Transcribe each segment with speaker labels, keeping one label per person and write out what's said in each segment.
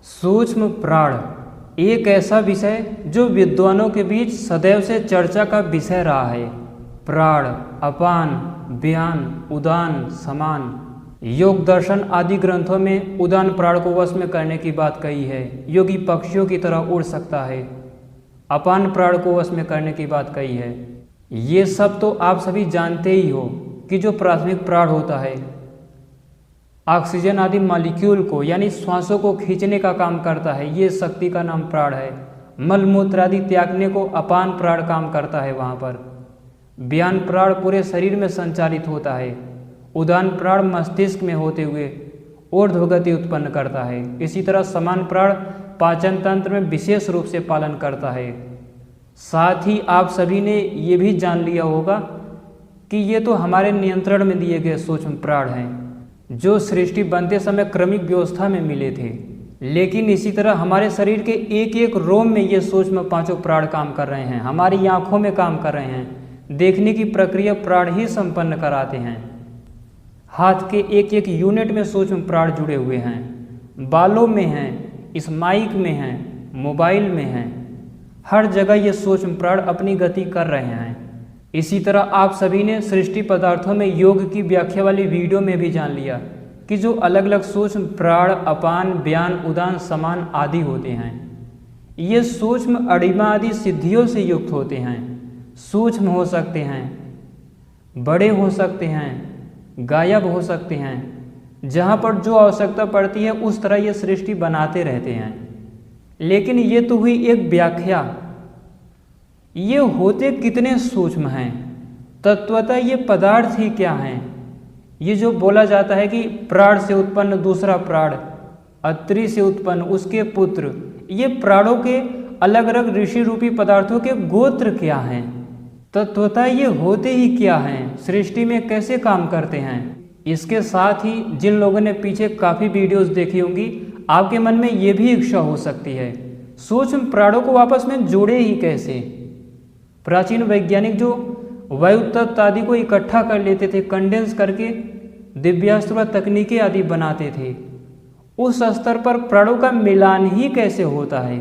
Speaker 1: सूक्ष्म प्राण एक ऐसा विषय जो विद्वानों के बीच सदैव से चर्चा का विषय रहा है। प्राण, अपान, व्यान, उदान, समान। योग दर्शन आदि ग्रंथों में उदान प्राण को वश में करने की बात कही है। योगी पक्षियों की तरह उड़ सकता है। अपान प्राण को वश में करने की बात कही है। ये सब तो आप सभी जानते ही हो कि जो प्राथमिक प्राण होता है ऑक्सीजन आदि मॉलिक्यूल को यानी श्वासों को खींचने का काम करता है, ये शक्ति का नाम प्राण है। मल मूत्र आदि त्यागने को अपान प्राण काम करता है। वहाँ पर व्यान प्राण पूरे शरीर में संचालित होता है। उदान प्राण मस्तिष्क में होते हुए ऊर्ध्वगति उत्पन्न करता है। इसी तरह समान प्राण पाचन तंत्र में विशेष रूप से पालन करता है। साथ ही आप सभी ने ये भी जान लिया होगा कि ये तो हमारे नियंत्रण में दिए गए सूक्ष्म प्राण हैं जो सृष्टि बनते समय क्रमिक व्यवस्था में मिले थे। लेकिन इसी तरह हमारे शरीर के एक एक रोम में ये सूक्ष्म पांचों प्राण काम कर रहे हैं। हमारी आंखों में काम कर रहे हैं। देखने की प्रक्रिया प्राण ही संपन्न कराते हैं। हाथ के एक एक यूनिट में सूक्ष्म प्राण जुड़े हुए हैं। बालों में हैं, इस माइक में हैं, मोबाइल में हैं। हर जगह ये सूक्ष्म प्राण अपनी गति कर रहे हैं। इसी तरह आप सभी ने सृष्टि पदार्थों में योग की व्याख्या वाली वीडियो में भी जान लिया कि जो अलग अलग सूक्ष्म प्राण अपान, व्यान, उदान, समान आदि होते हैं, ये सूक्ष्म अणिमा आदि सिद्धियों से युक्त होते हैं। सूक्ष्म हो सकते हैं, बड़े हो सकते हैं, गायब हो सकते हैं। जहाँ पर जो आवश्यकता पड़ती है उस तरह ये सृष्टि बनाते रहते हैं। लेकिन ये तो हुई एक व्याख्या। ये होते कितने सूक्ष्म हैं, तत्वतः ये पदार्थ ही क्या हैं। ये जो बोला जाता है कि प्राण से उत्पन्न दूसरा प्राण, अत्रि से उत्पन्न उसके पुत्र, ये प्राणों के अलग अलग ऋषि रूपी पदार्थों के गोत्र क्या हैं, तत्वतः ये होते ही क्या हैं, सृष्टि में कैसे काम करते हैं। इसके साथ ही जिन लोगों ने पीछे काफ़ी वीडियोस देखी होंगी, आपके मन में ये भी इच्छा हो सकती है सूक्ष्म प्राणों को आपस में जोड़े ही कैसे। प्राचीन वैज्ञानिक जो वायु तत्व आदि को इकट्ठा कर लेते थे, कंडेंस करके दिव्यास्त्र तकनीकें आदि बनाते थे, उस स्तर पर प्राणों का मिलान ही कैसे होता है।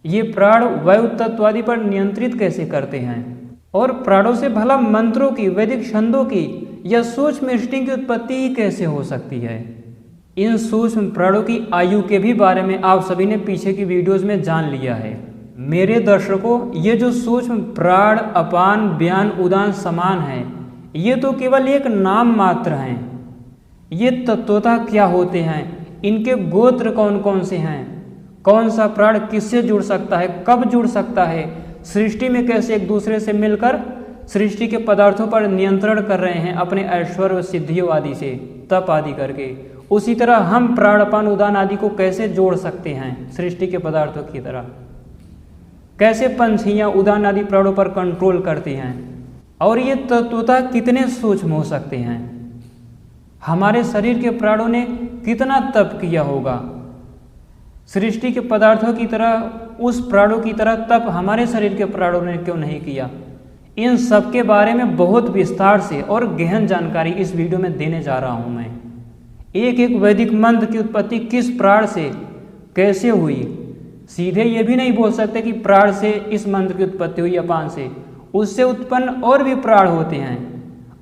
Speaker 1: ये प्राण वायु तत्व आदि पर नियंत्रित कैसे करते हैं, और प्राणों से भला मंत्रों की, वैदिक छंदों की या सूक्ष्म स्टिंग की उत्पत्ति ही कैसे हो सकती है। इन सूक्ष्म प्राणों की आयु के भी बारे में आप सभी ने पीछे की वीडियोस में जान लिया है। मेरे दर्शकों, ये जो सूक्ष्म प्राण अपान, व्यान, उदान, समान है, ये तो केवल एक नाम मात्र हैं। ये तत्वतः क्या होते हैं, इनके गोत्र कौन कौन से हैं, कौन सा प्राण किससे जुड़ सकता है, कब जुड़ सकता है, सृष्टि में कैसे एक दूसरे से मिलकर सृष्टि के पदार्थों पर नियंत्रण कर रहे हैं अपने ऐश्वर्य सिद्धियों आदि से, तप आदि करके। उसी तरह हम प्राण अपान उदान आदि को कैसे जोड़ सकते हैं सृष्टि के पदार्थों की तरह। कैसे पंछियाँ उदान आदि प्राणों पर कंट्रोल करती हैं, और ये तत्वतः कितने सूक्ष्म हो सकते हैं। हमारे शरीर के प्राणों ने कितना तप किया होगा, सृष्टि के पदार्थों की तरह उस प्राणों की तरह तप हमारे शरीर के प्राणों ने क्यों नहीं किया। इन सब के बारे में बहुत विस्तार से और गहन जानकारी इस वीडियो में देने जा रहा हूँ मैं। एक एक वैदिक मंत्र की उत्पत्ति किस प्राण से कैसे हुई। सीधे ये भी नहीं बोल सकते कि प्राण से इस मंत्र की उत्पत्ति हुई, अपान से। उससे उत्पन्न और भी प्राण होते हैं,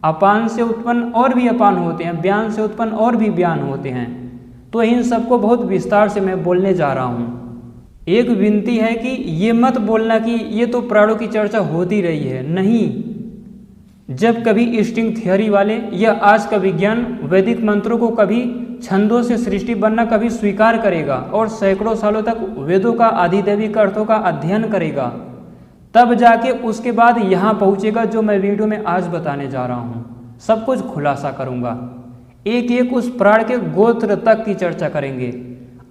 Speaker 1: अपान से उत्पन्न और भी अपान होते हैं, व्यान से उत्पन्न और भी व्यान होते हैं। तो इन सबको बहुत विस्तार से मैं बोलने जा रहा हूँ। एक विनती है कि ये मत बोलना कि ये तो प्राणों की चर्चा होती रही है। नहीं, जब कभी स्ट्रिंग थियरी वाले या आज का विज्ञान वैदिक मंत्रों को कभी छंदों से सृष्टि बनना कभी स्वीकार करेगा और सैकड़ों सालों तक वेदों का आधिदैविक अर्थों का अध्ययन करेगा, तब जाके उसके बाद यहाँ पहुँचेगा जो मैं वीडियो में आज बताने जा रहा हूँ। सब कुछ खुलासा करूँगा, एक एक उस प्राण के गोत्र तक की चर्चा करेंगे।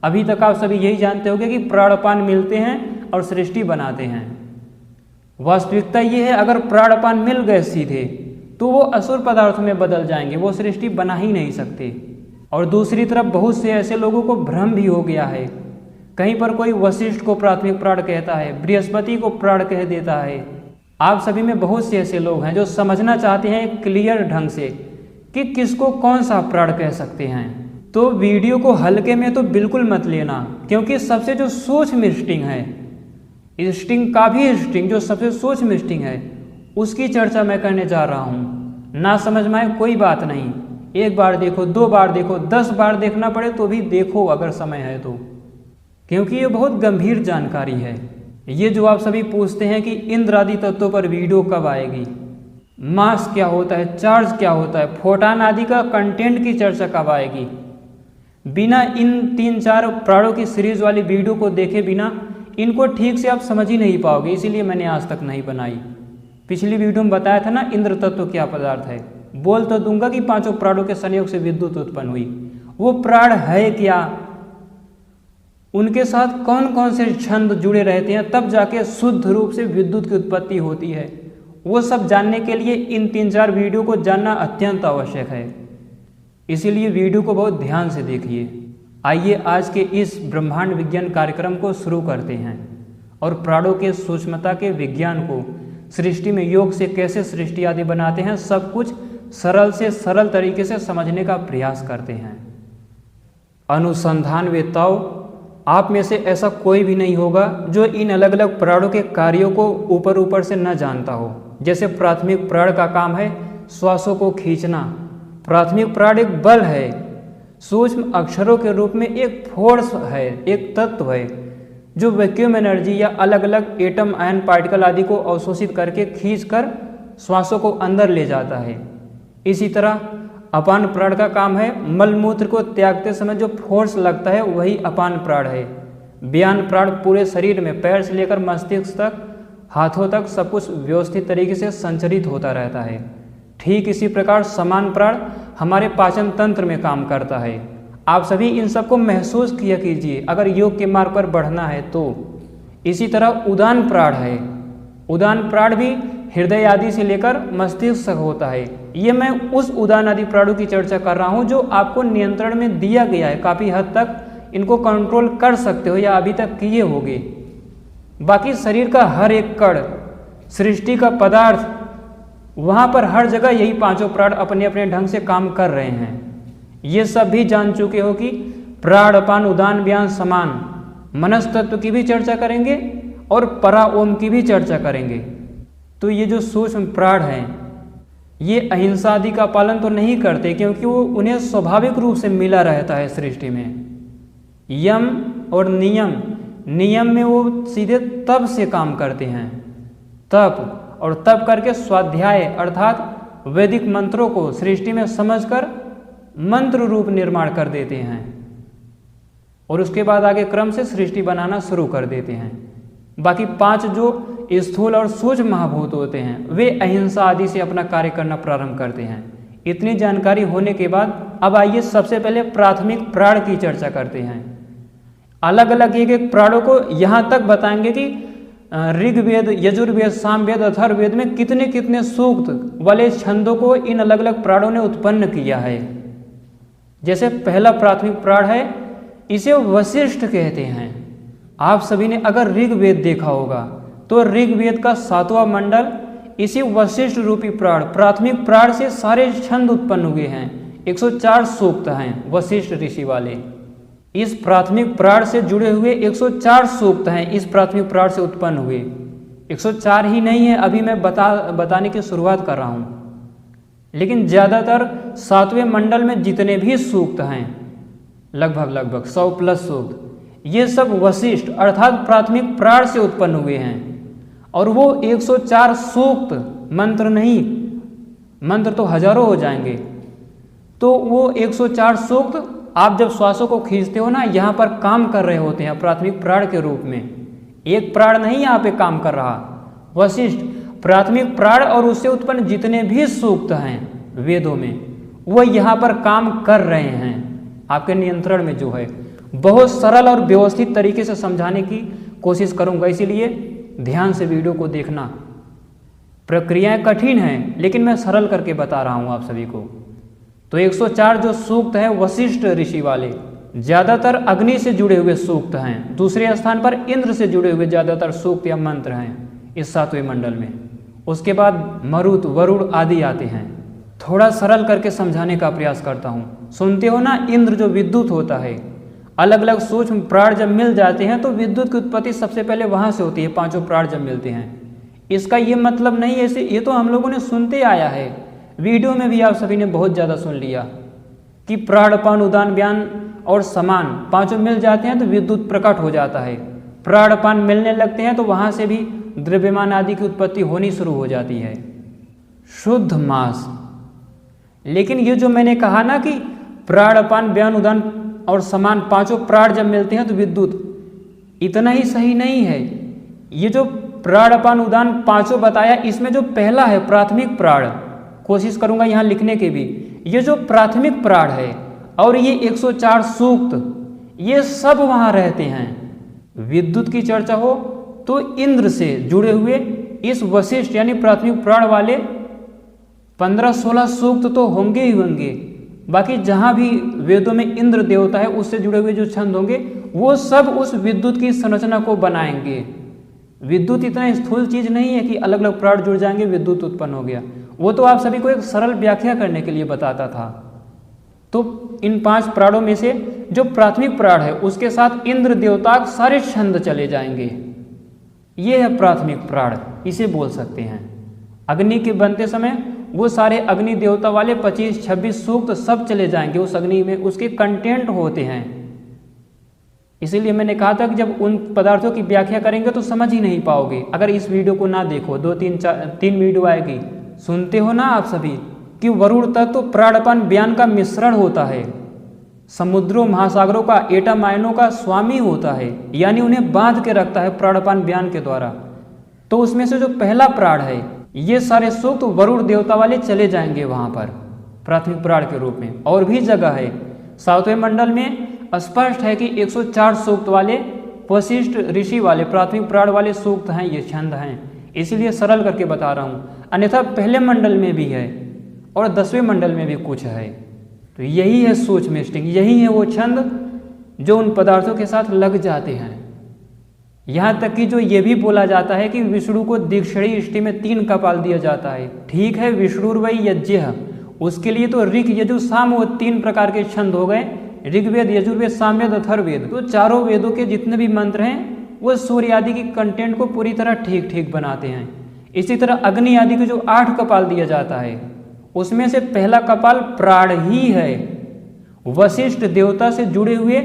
Speaker 1: अभी तक आप सभी यही जानते होंगे कि प्राणपान मिलते हैं और सृष्टि बनाते हैं। वास्तविकता ये है, अगर प्राणपान मिल गए सीधे तो वो असुर पदार्थों में बदल जाएंगे, वो सृष्टि बना ही नहीं सकते। और दूसरी तरफ बहुत से ऐसे लोगों को भ्रम भी हो गया है। कहीं पर कोई वशिष्ठ को प्राथमिक प्राण कहता है, बृहस्पति को प्राण कह देता है। आप सभी में बहुत से ऐसे लोग हैं जो समझना चाहते हैं क्लियर ढंग से कि किसको कौन सा प्राण कह सकते हैं। तो वीडियो को हल्के में तो बिल्कुल मत लेना, क्योंकि सबसे जो सूक्ष्म स्टिंग है, स्टिंग का भी स्टिंग जो सबसे सूक्ष्म स्टिंग है, उसकी चर्चा मैं करने जा रहा हूँ। ना समझ में आए कोई बात नहीं, एक बार देखो, 2 बार देखो, 10 बार देखना पड़े तो भी देखो अगर समय है तो, क्योंकि ये बहुत गंभीर जानकारी है। ये जो आप सभी पूछते हैं कि इंद्र आदि तत्वों पर वीडियो कब आएगी, मास क्या होता है, चार्ज क्या होता है, फोटान आदि का कंटेंट की चर्चा कब आएगी, बिना इन 3-4 प्राणों की सीरीज वाली वीडियो को देखे बिना इनको ठीक से आप समझ ही नहीं पाओगे, इसीलिए मैंने आज तक नहीं बनाई। पिछली वीडियो में बताया था ना इंद्र तत्व क्या पदार्थ है, बोल तो दूंगा कि 5 प्राणों के संयोग से विद्युत उत्पन्न हुई, वो प्राण है क्या, उनके साथ कौन कौन से छंद जुड़े रहते हैं, तब जाके शुद्ध रूप से विद्युत की उत्पत्ति होती है। वो सब जानने के लिए इन 3-4 वीडियो को जानना अत्यंत आवश्यक है, इसीलिए वीडियो को बहुत ध्यान से देखिए। आइए आज के इस ब्रह्मांड विज्ञान कार्यक्रम को शुरू करते हैं और प्राणों के सूक्ष्मता के विज्ञान को, सृष्टि में योग से कैसे सृष्टि आदि बनाते हैं, सब कुछ सरल से सरल तरीके से समझने का प्रयास करते हैं। अनुसंधान वेत्ताओं, आप में से ऐसा कोई भी नहीं होगा जो इन अलग अलग प्राणों के कार्यों को ऊपर से न जानता हो। जैसे प्राथमिक प्राण का काम है श्वासों को खींचना, प्राथमिक प्राण एक बल है, सूक्ष्म अक्षरों के रूप में एक फोर्स है, एक तत्व है जो वैक्यूम एनर्जी या अलग अलग एटम आयन पार्टिकल आदि को अवशोषित करके खींचकर श्वासों को अंदर ले जाता है। इसी तरह अपान प्राण का काम है मलमूत्र को त्यागते समय जो फोर्स लगता है वही अपान प्राण है। व्यान प्राण पूरे शरीर में पैर से लेकर मस्तिष्क तक, हाथों तक सब कुछ व्यवस्थित तरीके से संचरित होता रहता है। ठीक इसी प्रकार समान प्राण हमारे पाचन तंत्र में काम करता है। आप सभी इन सबको महसूस किया कीजिए अगर योग के मार्ग पर बढ़ना है तो। इसी तरह उदान प्राण है, उदान प्राण भी हृदय आदि से लेकर मस्तिष्क तक होता है। ये मैं उस उदान आदि प्राणों की चर्चा कर रहा हूँ जो आपको नियंत्रण में दिया गया है, काफ़ी हद तक इनको कंट्रोल कर सकते हो या अभी तक किए होगे। बाकी शरीर का हर एक कण, सृष्टि का पदार्थ, वहाँ पर हर जगह यही 5 प्राण अपने अपने ढंग से काम कर रहे हैं। ये सब भी जान चुके हो कि प्राण अपान उदान व्यान समान, मनस तत्व की भी चर्चा करेंगे और परा ओम की भी चर्चा करेंगे। तो ये जो सूक्ष्म प्राण हैं ये अहिंसा आदि का पालन तो नहीं करते, क्योंकि वो उन्हें स्वाभाविक रूप से मिला रहता है सृष्टि में। यम और नियम, नियम में वो सीधे तप से काम करते हैं, तप, और तप करके स्वाध्याय अर्थात वैदिक मंत्रों को सृष्टि में समझकर मंत्र रूप निर्माण कर देते हैं और उसके बाद आगे क्रम से सृष्टि बनाना शुरू कर देते हैं। बाकी 5 जो स्थूल और सूक्ष्म महाभूत होते हैं वे अहिंसा आदि से अपना कार्य करना प्रारंभ करते हैं। इतनी जानकारी होने के बाद अब आइए सबसे पहले प्राथमिक प्राण की चर्चा करते हैं। अलग अलग एक प्राणों को यहाँ तक बताएंगे कि ऋग्वेद, यजुर्वेद, सामवेद, अथर्ववेद में कितने कितने सूक्त वाले छंदों को इन अलग अलग प्राणों ने उत्पन्न किया है। जैसे पहला प्राथमिक प्राण है, इसे वशिष्ठ कहते हैं। आप सभी ने अगर ऋग्वेद देखा होगा तो ऋग्वेद का 7वां मंडल इसी वशिष्ठ रूपी प्राण, प्राथमिक प्राण से सारे छंद उत्पन्न हुए हैं। 104 सूक्त हैं वशिष्ठ ऋषि वाले। इस प्राथमिक प्राण से जुड़े हुए 104 सूक्त हैं, इस प्राथमिक प्राण से उत्पन्न हुए। 104 ही नहीं है, अभी मैं बताने की शुरुआत कर रहा हूँ। लेकिन ज़्यादातर 7वें मंडल में जितने भी सूक्त हैं, लगभग 100+ सूक्त, ये सब वशिष्ठ अर्थात प्राथमिक प्राण से उत्पन्न हुए हैं। और वो 104 सूक्त, मंत्र नहीं, मंत्र तो हजारों हो जाएंगे। तो वो 104 सूक्त आप जब श्वासों को खींचते हो ना, यहाँ पर काम कर रहे होते हैं प्राथमिक प्राण के रूप में। एक प्राण नहीं यहाँ पे काम कर रहा, वशिष्ठ प्राथमिक प्राण और उससे उत्पन्न जितने भी सूक्त हैं वेदों में वो यहाँ पर काम कर रहे हैं आपके नियंत्रण में। जो है बहुत सरल और व्यवस्थित तरीके से समझाने की कोशिश करूँगा, इसीलिए ध्यान से वीडियो को देखना। प्रक्रियाएं कठिन हैं लेकिन मैं सरल करके बता रहा हूँ आप सभी को। तो 104 जो सूक्त हैं वशिष्ठ ऋषि वाले, ज़्यादातर अग्नि से जुड़े हुए सूक्त हैं। दूसरे स्थान पर इंद्र से जुड़े हुए ज़्यादातर सूक्त या मंत्र हैं इस 7वें मंडल में। उसके बाद मरुत, वरुण आदि आते हैं। थोड़ा सरल करके समझाने का प्रयास करता हूँ। सुनते हो ना, इंद्र जो विद्युत होता है, अलग अलग सूक्ष्म प्राण जब मिल जाते हैं तो विद्युत की उत्पत्ति सबसे पहले वहाँ से होती है, पांचों प्राण जब मिलते हैं। इसका ये मतलब नहीं है, ये तो हम लोगों ने सुनते आया है, वीडियो में भी आप सभी ने बहुत ज़्यादा सुन लिया कि प्राण, अपान, उदान, व्यान और समान पांचों मिल जाते हैं तो विद्युत प्रकट हो जाता है। प्राण अपान मिलने लगते हैं तो वहाँ से भी द्रव्यमान आदि की उत्पत्ति होनी शुरू हो जाती है। शुद्ध मास। लेकिन ये जो मैंने कहा ना कि प्राण, अपान, व्यान, उदान और समान पांचों प्राण जब मिलते हैं तो विद्युत, इतना ही सही नहीं है। ये जो प्राण, अपान, उदान पांचों बताया, इसमें जो पहला है प्राथमिक प्राण, कोशिश करूंगा यहाँ लिखने की भी, ये जो प्राथमिक प्राण है और ये 104 सूक्त, ये सब वहाँ रहते हैं। विद्युत की चर्चा हो तो इंद्र से जुड़े हुए इस वशिष्ठ यानी प्राथमिक प्राण वाले 15-16 सूक्त तो होंगे ही होंगे। बाकी जहाँ भी वेदों में इंद्र देवता है उससे जुड़े हुए जो छंद होंगे वो सब उस विद्युत की संरचना को बनाएंगे। विद्युत इतना स्थूल चीज नहीं है कि अलग अलग प्राण जुड़ जाएंगे विद्युत उत्पन्न हो गया। वो तो आप सभी को एक सरल व्याख्या करने के लिए बताता था। तो इन 5 प्राणों में से जो प्राथमिक प्राण है उसके साथ इंद्र देवता सारे छंद चले जाएंगे। ये है प्राथमिक प्राण, इसे बोल सकते हैं। अग्नि के बनते समय वो सारे अग्नि देवता वाले 25-26 सूक्त सब चले जाएंगे उस अग्नि में, उसके कंटेंट होते हैं। इसीलिए मैंने कहा था कि जब उन पदार्थों की व्याख्या करेंगे तो समझ ही नहीं पाओगे अगर इस वीडियो को ना देखो। 2-3 वीडियो आएगी। सुनते हो ना आप सभी कि वरुण तत्व प्राणपान व्यान का मिश्रण होता है, समुद्रों महासागरों का एटम आयनों का स्वामी होता है, यानी उन्हें बांध के रखता है प्राणपान व्यान के द्वारा। तो उसमें से जो पहला प्राण है ये सारे सूक्त वरुण देवता वाले चले जाएंगे वहां पर प्राथमिक प्राण के रूप में। और भी जगह है 7वें मंडल में स्पष्ट है कि 104 सूक्त वाले वशिष्ठ ऋषि वाले प्राथमिक प्राण वाले सूक्त हैं, ये छंद हैं। इसीलिए सरल करके बता रहा हूँ, अन्यथा पहले मंडल में भी है और 10वें मंडल में भी कुछ है। तो यही है सूक्ष्म स्टिंग, यही है वो छंद जो उन पदार्थों के साथ लग जाते हैं। यहाँ तक कि जो ये भी बोला जाता है कि विष्णु को दीक्षणी इष्टि में 3 कपाल दिया जाता है। ठीक है, विष्णुर्वै यज्ञ, उसके लिए तो ऋग यजु साम वो 3 प्रकार के छंद हो गए, ऋग्वेद, यजुर्वेद, सामवेद, अथर्ववेद। तो चारों वेदों के जितने भी मंत्र हैं वो सूर्य आदि की कंटेंट को पूरी तरह ठीक ठीक बनाते हैं। इसी तरह अग्नि आदि को जो 8 कपाल दिया जाता है उसमें से पहला कपाल प्राण ही है। वशिष्ठ देवता से जुड़े हुए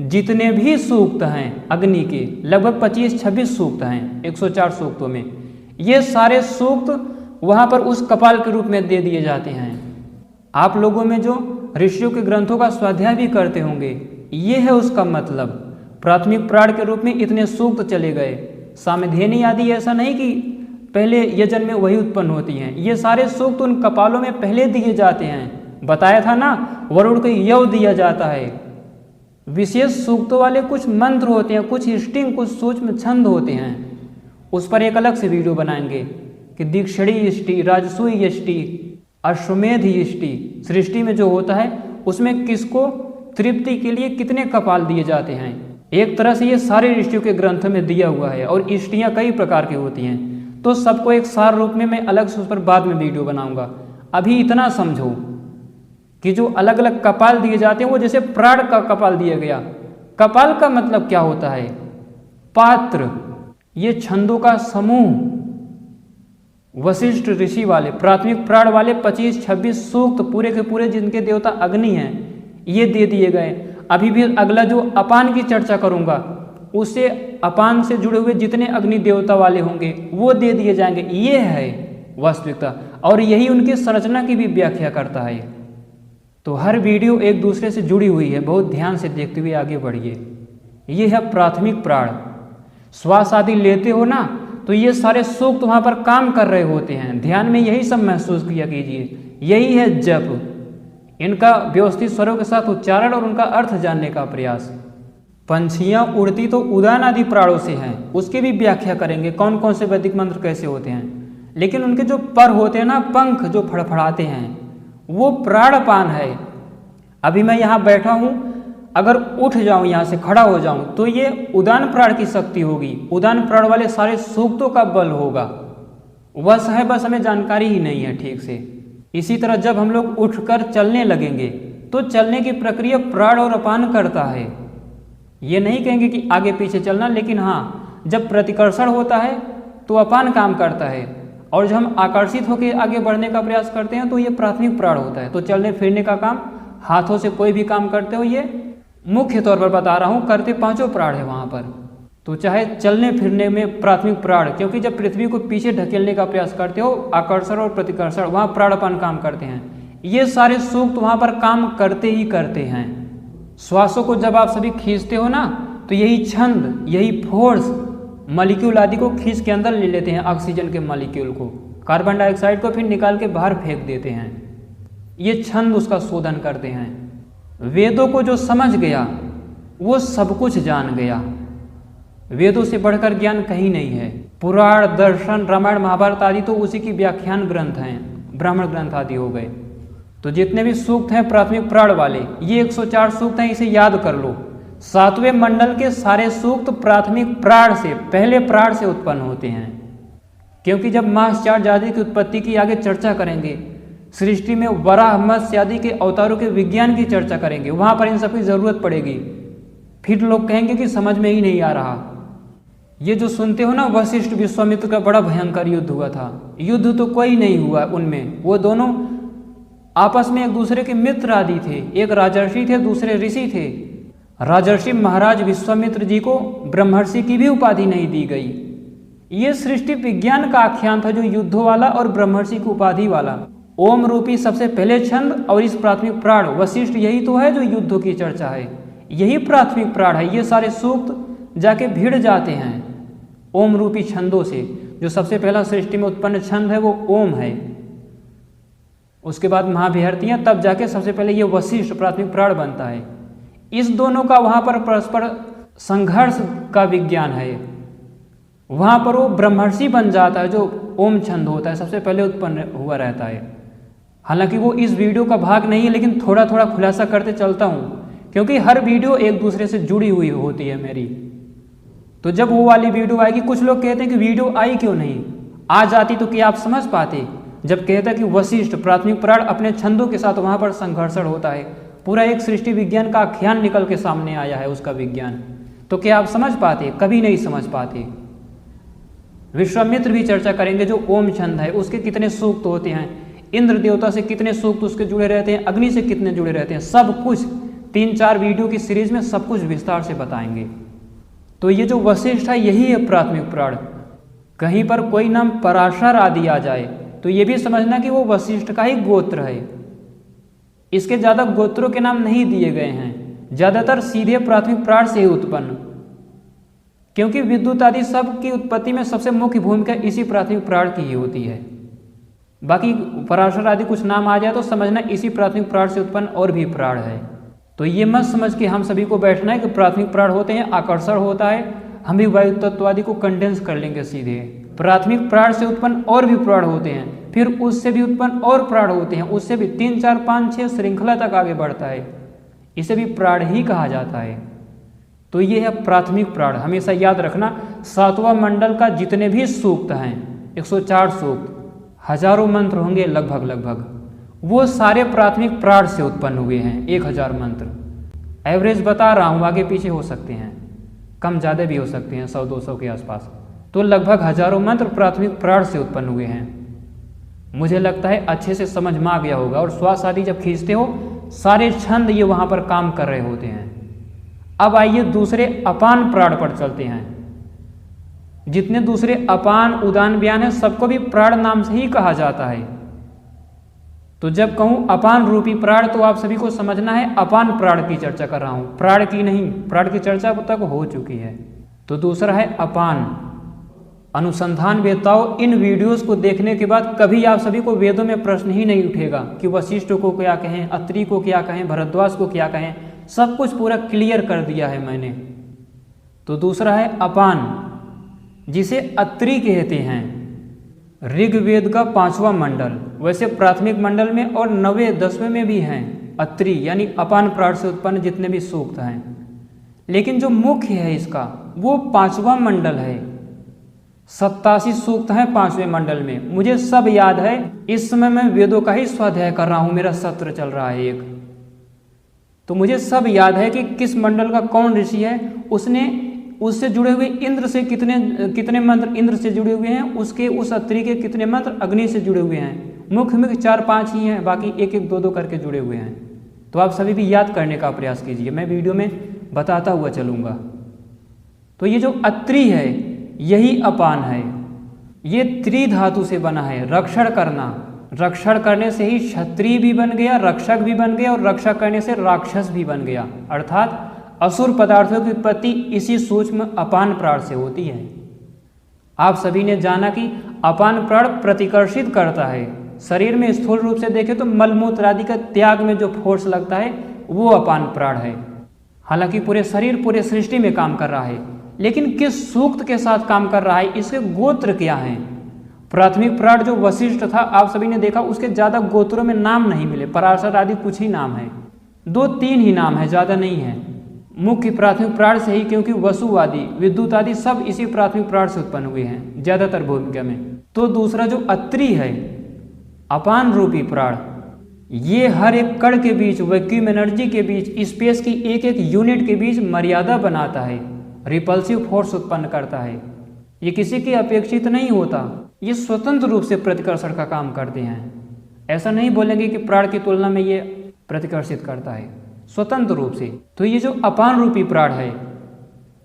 Speaker 1: जितने भी सूक्त हैं अग्नि के, लगभग 25-26 सूक्त हैं 104 सूक्तों में, ये सारे सूक्त वहां पर उस कपाल के रूप में दे दिए जाते हैं। आप लोगों में जो ऋषियों के ग्रंथों का स्वाध्याय भी करते होंगे, ये है उसका मतलब। प्राथमिक प्राण के रूप में इतने सूक्त चले गए। सामधेनी आदि ऐसा नहीं कि पहले यजन में वही उत्पन्न होती हैं, ये सारे सूक्त उन कपालों में पहले दिए जाते हैं। बताया था ना, वरुण को यव दिया जाता है। विशेष सूक्तों वाले कुछ मंत्र होते हैं, कुछ स्टिंग, कुछ सूक्ष्म छंद होते हैं। उस पर एक अलग से वीडियो बनाएंगे कि दीक्षणी इष्टि, राजसूय इष्टि, अश्वमेध इष्टि, सृष्टि में जो होता है उसमें किसको तृप्ति के लिए कितने कपाल दिए जाते हैं। एक तरह से ये सारे ऋषियों के ग्रंथ में दिया हुआ है और इष्टियाँ कई प्रकार की होती हैं। तो सबको एक सार रूप में मैं अलग से उस पर बाद में वीडियो बनाऊंगा। अभी इतना समझो कि जो अलग अलग कपाल दिए जाते हैं वो जैसे प्राण का कपाल दिया गया। कपाल का मतलब क्या होता है? पात्र। ये छंदों का समूह वशिष्ठ ऋषि वाले प्राथमिक प्राण वाले 25-26 सूक्त पूरे के पूरे जिनके देवता अग्नि हैं ये दे दिए गए। अभी भी अगला जो अपान की चर्चा करूंगा उससे अपान से जुड़े हुए जितने अग्नि देवता वाले होंगे वो दे दिए जाएंगे। ये है वास्तविकता और यही उनकी संरचना की भी व्याख्या करता है। तो हर वीडियो एक दूसरे से जुड़ी हुई है, बहुत ध्यान से देखते हुए आगे बढ़िए। ये है प्राथमिक प्राण। श्वास आदि लेते हो ना तो ये सारे सूक्त वहां पर काम कर रहे होते हैं। ध्यान में यही सब महसूस किया कीजिए। यही है जप, इनका व्यवस्थित स्वरों के साथ उच्चारण और उनका अर्थ जानने का प्रयास। पंछियां उड़ती तो उदान आदि प्राणों से हैं, उसकी भी व्याख्या करेंगे कौन कौन से वैदिक मंत्र कैसे होते हैं। लेकिन उनके जो पर होते हैं ना, पंख जो फड़फड़ाते हैं, वो प्राणपान है। अभी मैं यहाँ बैठा हूँ, अगर उठ जाऊं यहाँ से खड़ा हो जाऊं तो ये उदान प्राण की शक्ति होगी। उदान प्राण वाले सारे सूक्तों का बल होगा। वह है, बस हमें जानकारी ही नहीं है ठीक से। इसी तरह जब हम लोग उठकर चलने लगेंगे तो चलने की प्रक्रिया प्राण और अपान करता है। ये नहीं कहेंगे कि आगे पीछे चलना, लेकिन हाँ, जब प्रतिकर्षण होता है तो अपान काम करता है, और जब हम आकर्षित होकर आगे बढ़ने का प्रयास करते हैं तो ये प्राथमिक प्राण होता है। तो चलने फिरने का काम, हाथों से कोई भी काम करते हो, ये मुख्य तौर पर बता रहा हूँ, करते पांचों प्राण है वहाँ पर। तो चाहे चलने फिरने में प्राथमिक प्राण, क्योंकि जब पृथ्वी को पीछे ढकेलने का प्रयास करते हो, आकर्षण और प्रतिकर्षण, वहाँ प्राणपान काम करते हैं। ये सारे सूक्त वहाँ पर काम करते ही करते हैं। श्वासों को जब आप सभी खींचते हो ना, तो यही छंद, यही फोर्स मॉलिक्यूल आदि को खींच के अंदर ले लेते हैं, ऑक्सीजन के मॉलिक्यूल को, कार्बन डाइऑक्साइड को फिर निकाल के बाहर फेंक देते हैं। ये छंद उसका शोधन करते हैं। वेदों को जो समझ गया वो सब कुछ जान गया। वेदों से बढ़कर ज्ञान कहीं नहीं है। पुराण, दर्शन, रामायण, महाभारत आदि तो उसी की व्याख्यान ग्रंथ हैं, ब्राह्मण ग्रंथ आदि हो गए। तो जितने भी सूक्त हैं प्राथमिक प्राण वाले, ये 104 सूक्त हैं, इसे याद कर लो। 7वें मंडल के सारे सूक्त प्राथमिक प्राण से, पहले प्राण से उत्पन्न होते हैं। क्योंकि जब मांसचार्य आदि की उत्पत्ति की आगे चर्चा करेंगे, सृष्टि में वराह, मत्स्य आदि के अवतारों के विज्ञान की चर्चा करेंगे, वहां पर इन सब की जरूरत पड़ेगी। फिर लोग कहेंगे कि समझ में ही नहीं आ रहा। ये जो सुनते हो ना, वशिष्ठ विश्वामित्र का बड़ा भयंकर युद्ध हुआ था, युद्ध तो कोई नहीं हुआ उनमें। वो दोनों आपस में एक दूसरे के मित्र आदि थे, एक राजर्षि थे, दूसरे ऋषि थे। राजर्षि महाराज विश्वामित्र जी को ब्रह्मर्षि की भी उपाधि नहीं दी गई। ये सृष्टि विज्ञान का आख्यान था, जो युद्धों वाला और ब्रह्मर्षि की उपाधि वाला। ओम रूपी सबसे पहले छंद और इस प्राथमिक प्राण वशिष्ठ, यही तो है जो युद्धों की चर्चा है, यही प्राथमिक प्राण है। ये सारे सूक्त जाके भिड़ जाते हैं ओम रूपी छंदों से। जो सबसे पहला सृष्टि में उत्पन्न छंद है वो ओम है, उसके बाद महाभिहर्तियां, तब जाके सबसे पहले ये वशिष्ठ प्राथमिक प्राण बनता है। इस दोनों का वहां पर परस्पर संघर्ष का विज्ञान है। वहां पर वो ब्रह्मर्षि बन जाता है, जो ओम छंद होता है, सबसे पहले उत्पन्न हुआ रहता है। हालांकि वो इस वीडियो का भाग नहीं है, लेकिन थोड़ा थोड़ा खुलासा करते चलता हूँ, क्योंकि हर वीडियो एक दूसरे से जुड़ी हुई होती है मेरी। तो जब वो वाली वीडियो आएगी, कुछ लोग कहते हैं कि वीडियो आई क्यों नहीं, आ जाती तो क्या आप समझ पाते। जब कहता है कि वशिष्ठ प्राथमिक प्राण अपने छंदों के साथ वहां पर संघर्षण होता है, पूरा एक सृष्टि विज्ञान का आख्यान निकल के सामने आया है, उसका विज्ञान, तो क्या आप समझ पाते? कभी नहीं समझ पाते। विश्वामित्र भी चर्चा करेंगे, जो ओम छंद है उसके कितने सूक्त होते हैं, इंद्र देवता से कितने सूक्त उसके जुड़े रहते हैं, अग्नि से कितने जुड़े रहते हैं, सब कुछ 3-4 वीडियो की सीरीज में सब कुछ विस्तार से बताएंगे। तो ये जो वशिष्ठ है यही है प्राथमिक प्राण। कहीं पर कोई नाम पराशर आदि आ जाए तो ये भी समझना कि वो वशिष्ठ का ही गोत्र है। इसके ज्यादा गोत्रों के नाम नहीं दिए गए हैं, ज्यादातर सीधे प्राथमिक प्राण से ही उत्पन्न, क्योंकि विद्युत आदि सब की उत्पत्ति में सबसे मुख्य भूमिका इसी प्राथमिक प्राण की ही होती है। बाकी पराशर आदि कुछ नाम आ जाए तो समझना इसी प्राथमिक प्राण से उत्पन्न और भी प्राण है। तो ये मत समझ के हम सभी को बैठना है कि प्राथमिक प्राण होते हैं, आकर्षण होता है, हम भी वायु तत्व आदि को कंडेंस कर लेंगे सीधे। प्राथमिक प्राण से उत्पन्न और भी प्राण होते हैं, फिर उससे भी उत्पन्न और प्राण होते हैं, उससे भी 3, 4, 5, 6 श्रृंखला तक आगे बढ़ता है, इसे भी प्राण ही कहा जाता है। तो ये है प्राथमिक प्राण। हमेशा याद रखना, 7वां मंडल का जितने भी सूक्त हैं, 104 सूक्त, हजारों मंत्र होंगे लगभग, वो सारे प्राथमिक प्राण से उत्पन्न हुए हैं। 1000 मंत्र एवरेज बता रहा हूँ, आगे पीछे हो सकते हैं, कम ज़्यादा भी हो सकते हैं, 100-200 के आसपास। तो लगभग हजारों मंत्र प्राथमिक प्राण से उत्पन्न हुए हैं। मुझे लगता है अच्छे से समझ में आ गया होगा। और श्वास आदि जब खींचते हो, सारे छंद ये वहाँ पर काम कर रहे होते हैं। अब आइए दूसरे अपान प्राण पर चलते हैं। जितने दूसरे अपान, उदान, व्यान है, सबको भी प्राण नाम से ही कहा जाता है। तो जब कहूं अपान रूपी प्राण, तो आप सभी को समझना है अपान प्राण की चर्चा कर रहा हूं, प्राण की नहीं। प्राण की चर्चा अब तक हो चुकी है। तो दूसरा है अपान। अनुसंधान वेताओं, इन वीडियोस को देखने के बाद कभी आप सभी को वेदों में प्रश्न ही नहीं उठेगा कि वशिष्ठ को क्या कहें, अत्रि को क्या कहें, भरद्वाज को क्या कहें, सब कुछ पूरा क्लियर कर दिया है मैंने। तो दूसरा है अपान, जिसे अत्रि कहते हैं। ऋग्वेद का 5वां मंडल, वैसे प्राथमिक मंडल में और 9वें 10वें में भी हैं अत्रि, यानी अपान प्राण से उत्पन्न जितने भी सूक्त हैं। लेकिन जो मुख्य है इसका वो 5वां मंडल है। 87 सूक्त हैं 5वें मंडल में, मुझे सब याद है। इस समय मैं वेदों का ही स्वाध्याय कर रहा हूँ, मेरा सत्र चल रहा है एक, तो मुझे सब याद है कि किस मंडल का कौन ऋषि है, उसने उससे जुड़े हुए इंद्र से कितने मंत्र इंद्र से जुड़े हुए हैं, उसके उस अत्रि के कितने मंत्र अग्नि से जुड़े हुए हैं। मुख्य 4-5 ही हैं, बाकी 1-1, 2-2 करके जुड़े हुए हैं। तो आप सभी भी याद करने का प्रयास कीजिए, मैं वीडियो में बताता हुआ चलूँगा। तो ये जो अत्रि है यही अपान है, ये त्रिधातु से बना है। रक्षण करना, रक्षण करने से ही क्षत्रिय भी बन गया, रक्षक भी बन गया, और रक्षा करने से राक्षस भी बन गया। अर्थात असुर पदार्थों की उत्पत्ति इसी सूक्ष्म अपान प्राण से होती है। आप सभी ने जाना कि अपान प्राण प्रतिकर्षित करता है। शरीर में स्थूल रूप से देखें तो मलमूत्र आदि का त्याग में जो फोर्स लगता है वो अपान प्राण है। हालांकि पूरे शरीर पूरे सृष्टि में काम कर रहा है, लेकिन किस सूक्त के साथ काम कर रहा है, इसके गोत्र क्या हैं। प्राथमिक प्राण जो वशिष्ठ था, आप सभी ने देखा उसके ज़्यादा गोत्रों में नाम नहीं मिले, पराशर आदि कुछ ही नाम है, 2-3 ही नाम है, ज़्यादा नहीं है। मुख्य प्राथमिक प्राण से ही, क्योंकि वसु आदि विद्युत आदि सब इसी प्राथमिक प्राण से उत्पन्न हुए हैं ज़्यादातर भूमिका में। तो दूसरा जो अत्रि है अपान रूपी प्राण, ये हर एक कण के बीच, वैक्यूम एनर्जी के बीच, स्पेस की एक एक यूनिट के बीच मर्यादा बनाता है, रिपल्सिव फोर्स उत्पन्न करता है। ये किसी के अपेक्षित नहीं होता, ये स्वतंत्र रूप से प्रतिकर्षण का काम करते हैं। ऐसा नहीं बोलेंगे कि प्राण की तुलना में ये प्रतिकर्षित करता है, स्वतंत्र रूप से। तो ये जो अपान रूपी प्राण है,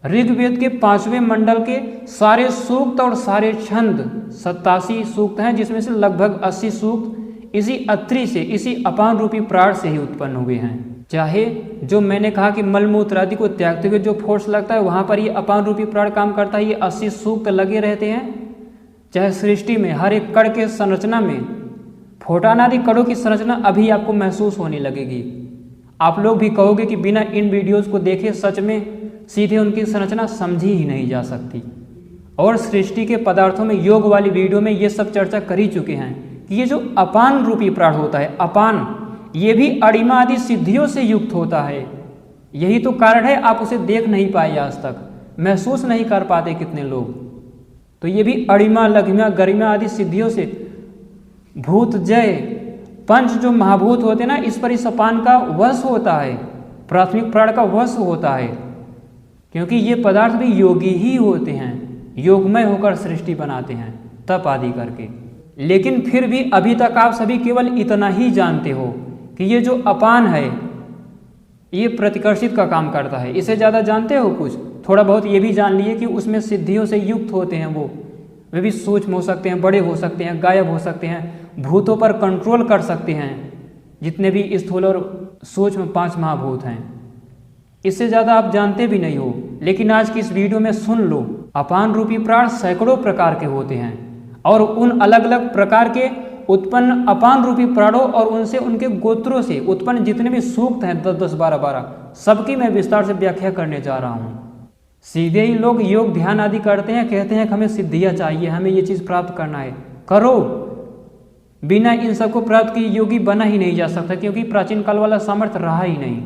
Speaker 1: ऋग्वेद के 5वें मंडल के सारे सूक्त और सारे छंद 87 सूक्त हैं, जिसमें से लगभग 80 सूक्त इसी अत्रि से, इसी अपान रूपी प्राण से ही उत्पन्न हुए हैं। चाहे जो मैंने कहा कि मलमूत्र आदि को त्यागते हुए जो फोर्स लगता है वहां पर ये अपान रूपी प्राण काम करता है, ये 80 सूक्त लगे रहते हैं। चाहे सृष्टि में हर एक कण के संरचना में फोटान आदि कणों की संरचना अभी आपको महसूस होने लगेगी। आप लोग भी कहोगे कि बिना इन वीडियोस को देखे सच में सीधे उनकी संरचना समझी ही नहीं जा सकती। और सृष्टि के पदार्थों में योग वाली वीडियो में ये सब चर्चा कर ही चुके हैं कि ये जो अपान रूपी प्राण होता है, अपान, ये भी अणिमा आदि सिद्धियों से युक्त होता है। यही तो कारण है आप उसे देख नहीं पाए आज तक, महसूस नहीं कर पाते कितने लोग। तो ये भी अणिमा, लघिमा, गरिमा आदि सिद्धियों से, भूत, जय, पंच जो महाभूत होते हैं ना, इस पर इस अपान का वश होता है, प्राथमिक प्राण का वश होता है। क्योंकि ये पदार्थ भी योगी ही होते हैं, योगमय होकर सृष्टि बनाते हैं तप आदि करके। लेकिन फिर भी अभी तक आप सभी केवल इतना ही जानते हो कि ये जो अपान है ये प्रतिकर्षित का काम करता है। इससे ज़्यादा जानते हो कुछ? थोड़ा बहुत ये भी जान लिए कि उसमें सिद्धियों से युक्त होते हैं वो, वे भी सूक्ष्म हो सकते हैं, बड़े हो सकते हैं, गायब हो सकते हैं, भूतों पर कंट्रोल कर सकते हैं, जितने भी स्थूल और सूक्ष्म 5 महाभूत हैं। इससे ज़्यादा आप जानते भी नहीं हो। लेकिन आज की इस वीडियो में सुन लो, अपान रूपी प्राण सैकड़ों प्रकार के होते हैं, और उन अलग अलग प्रकार के उत्पन्न अपान रूपी प्राणों और उनसे उनके गोत्रों से उत्पन्न जितने भी सूक्त हैं 10-10, 12-12, सबकी मैं विस्तार से व्याख्या करने जा रहा हूँ। सीधे ही लोग योग ध्यान आदि करते हैं, कहते हैं कि हमें सिद्धियाँ चाहिए, हमें ये चीज़ प्राप्त करना है, करो। बिना इन सबको प्राप्त किए योगी बना ही नहीं जा सकता, क्योंकि प्राचीन काल वाला सामर्थ्य रहा ही नहीं,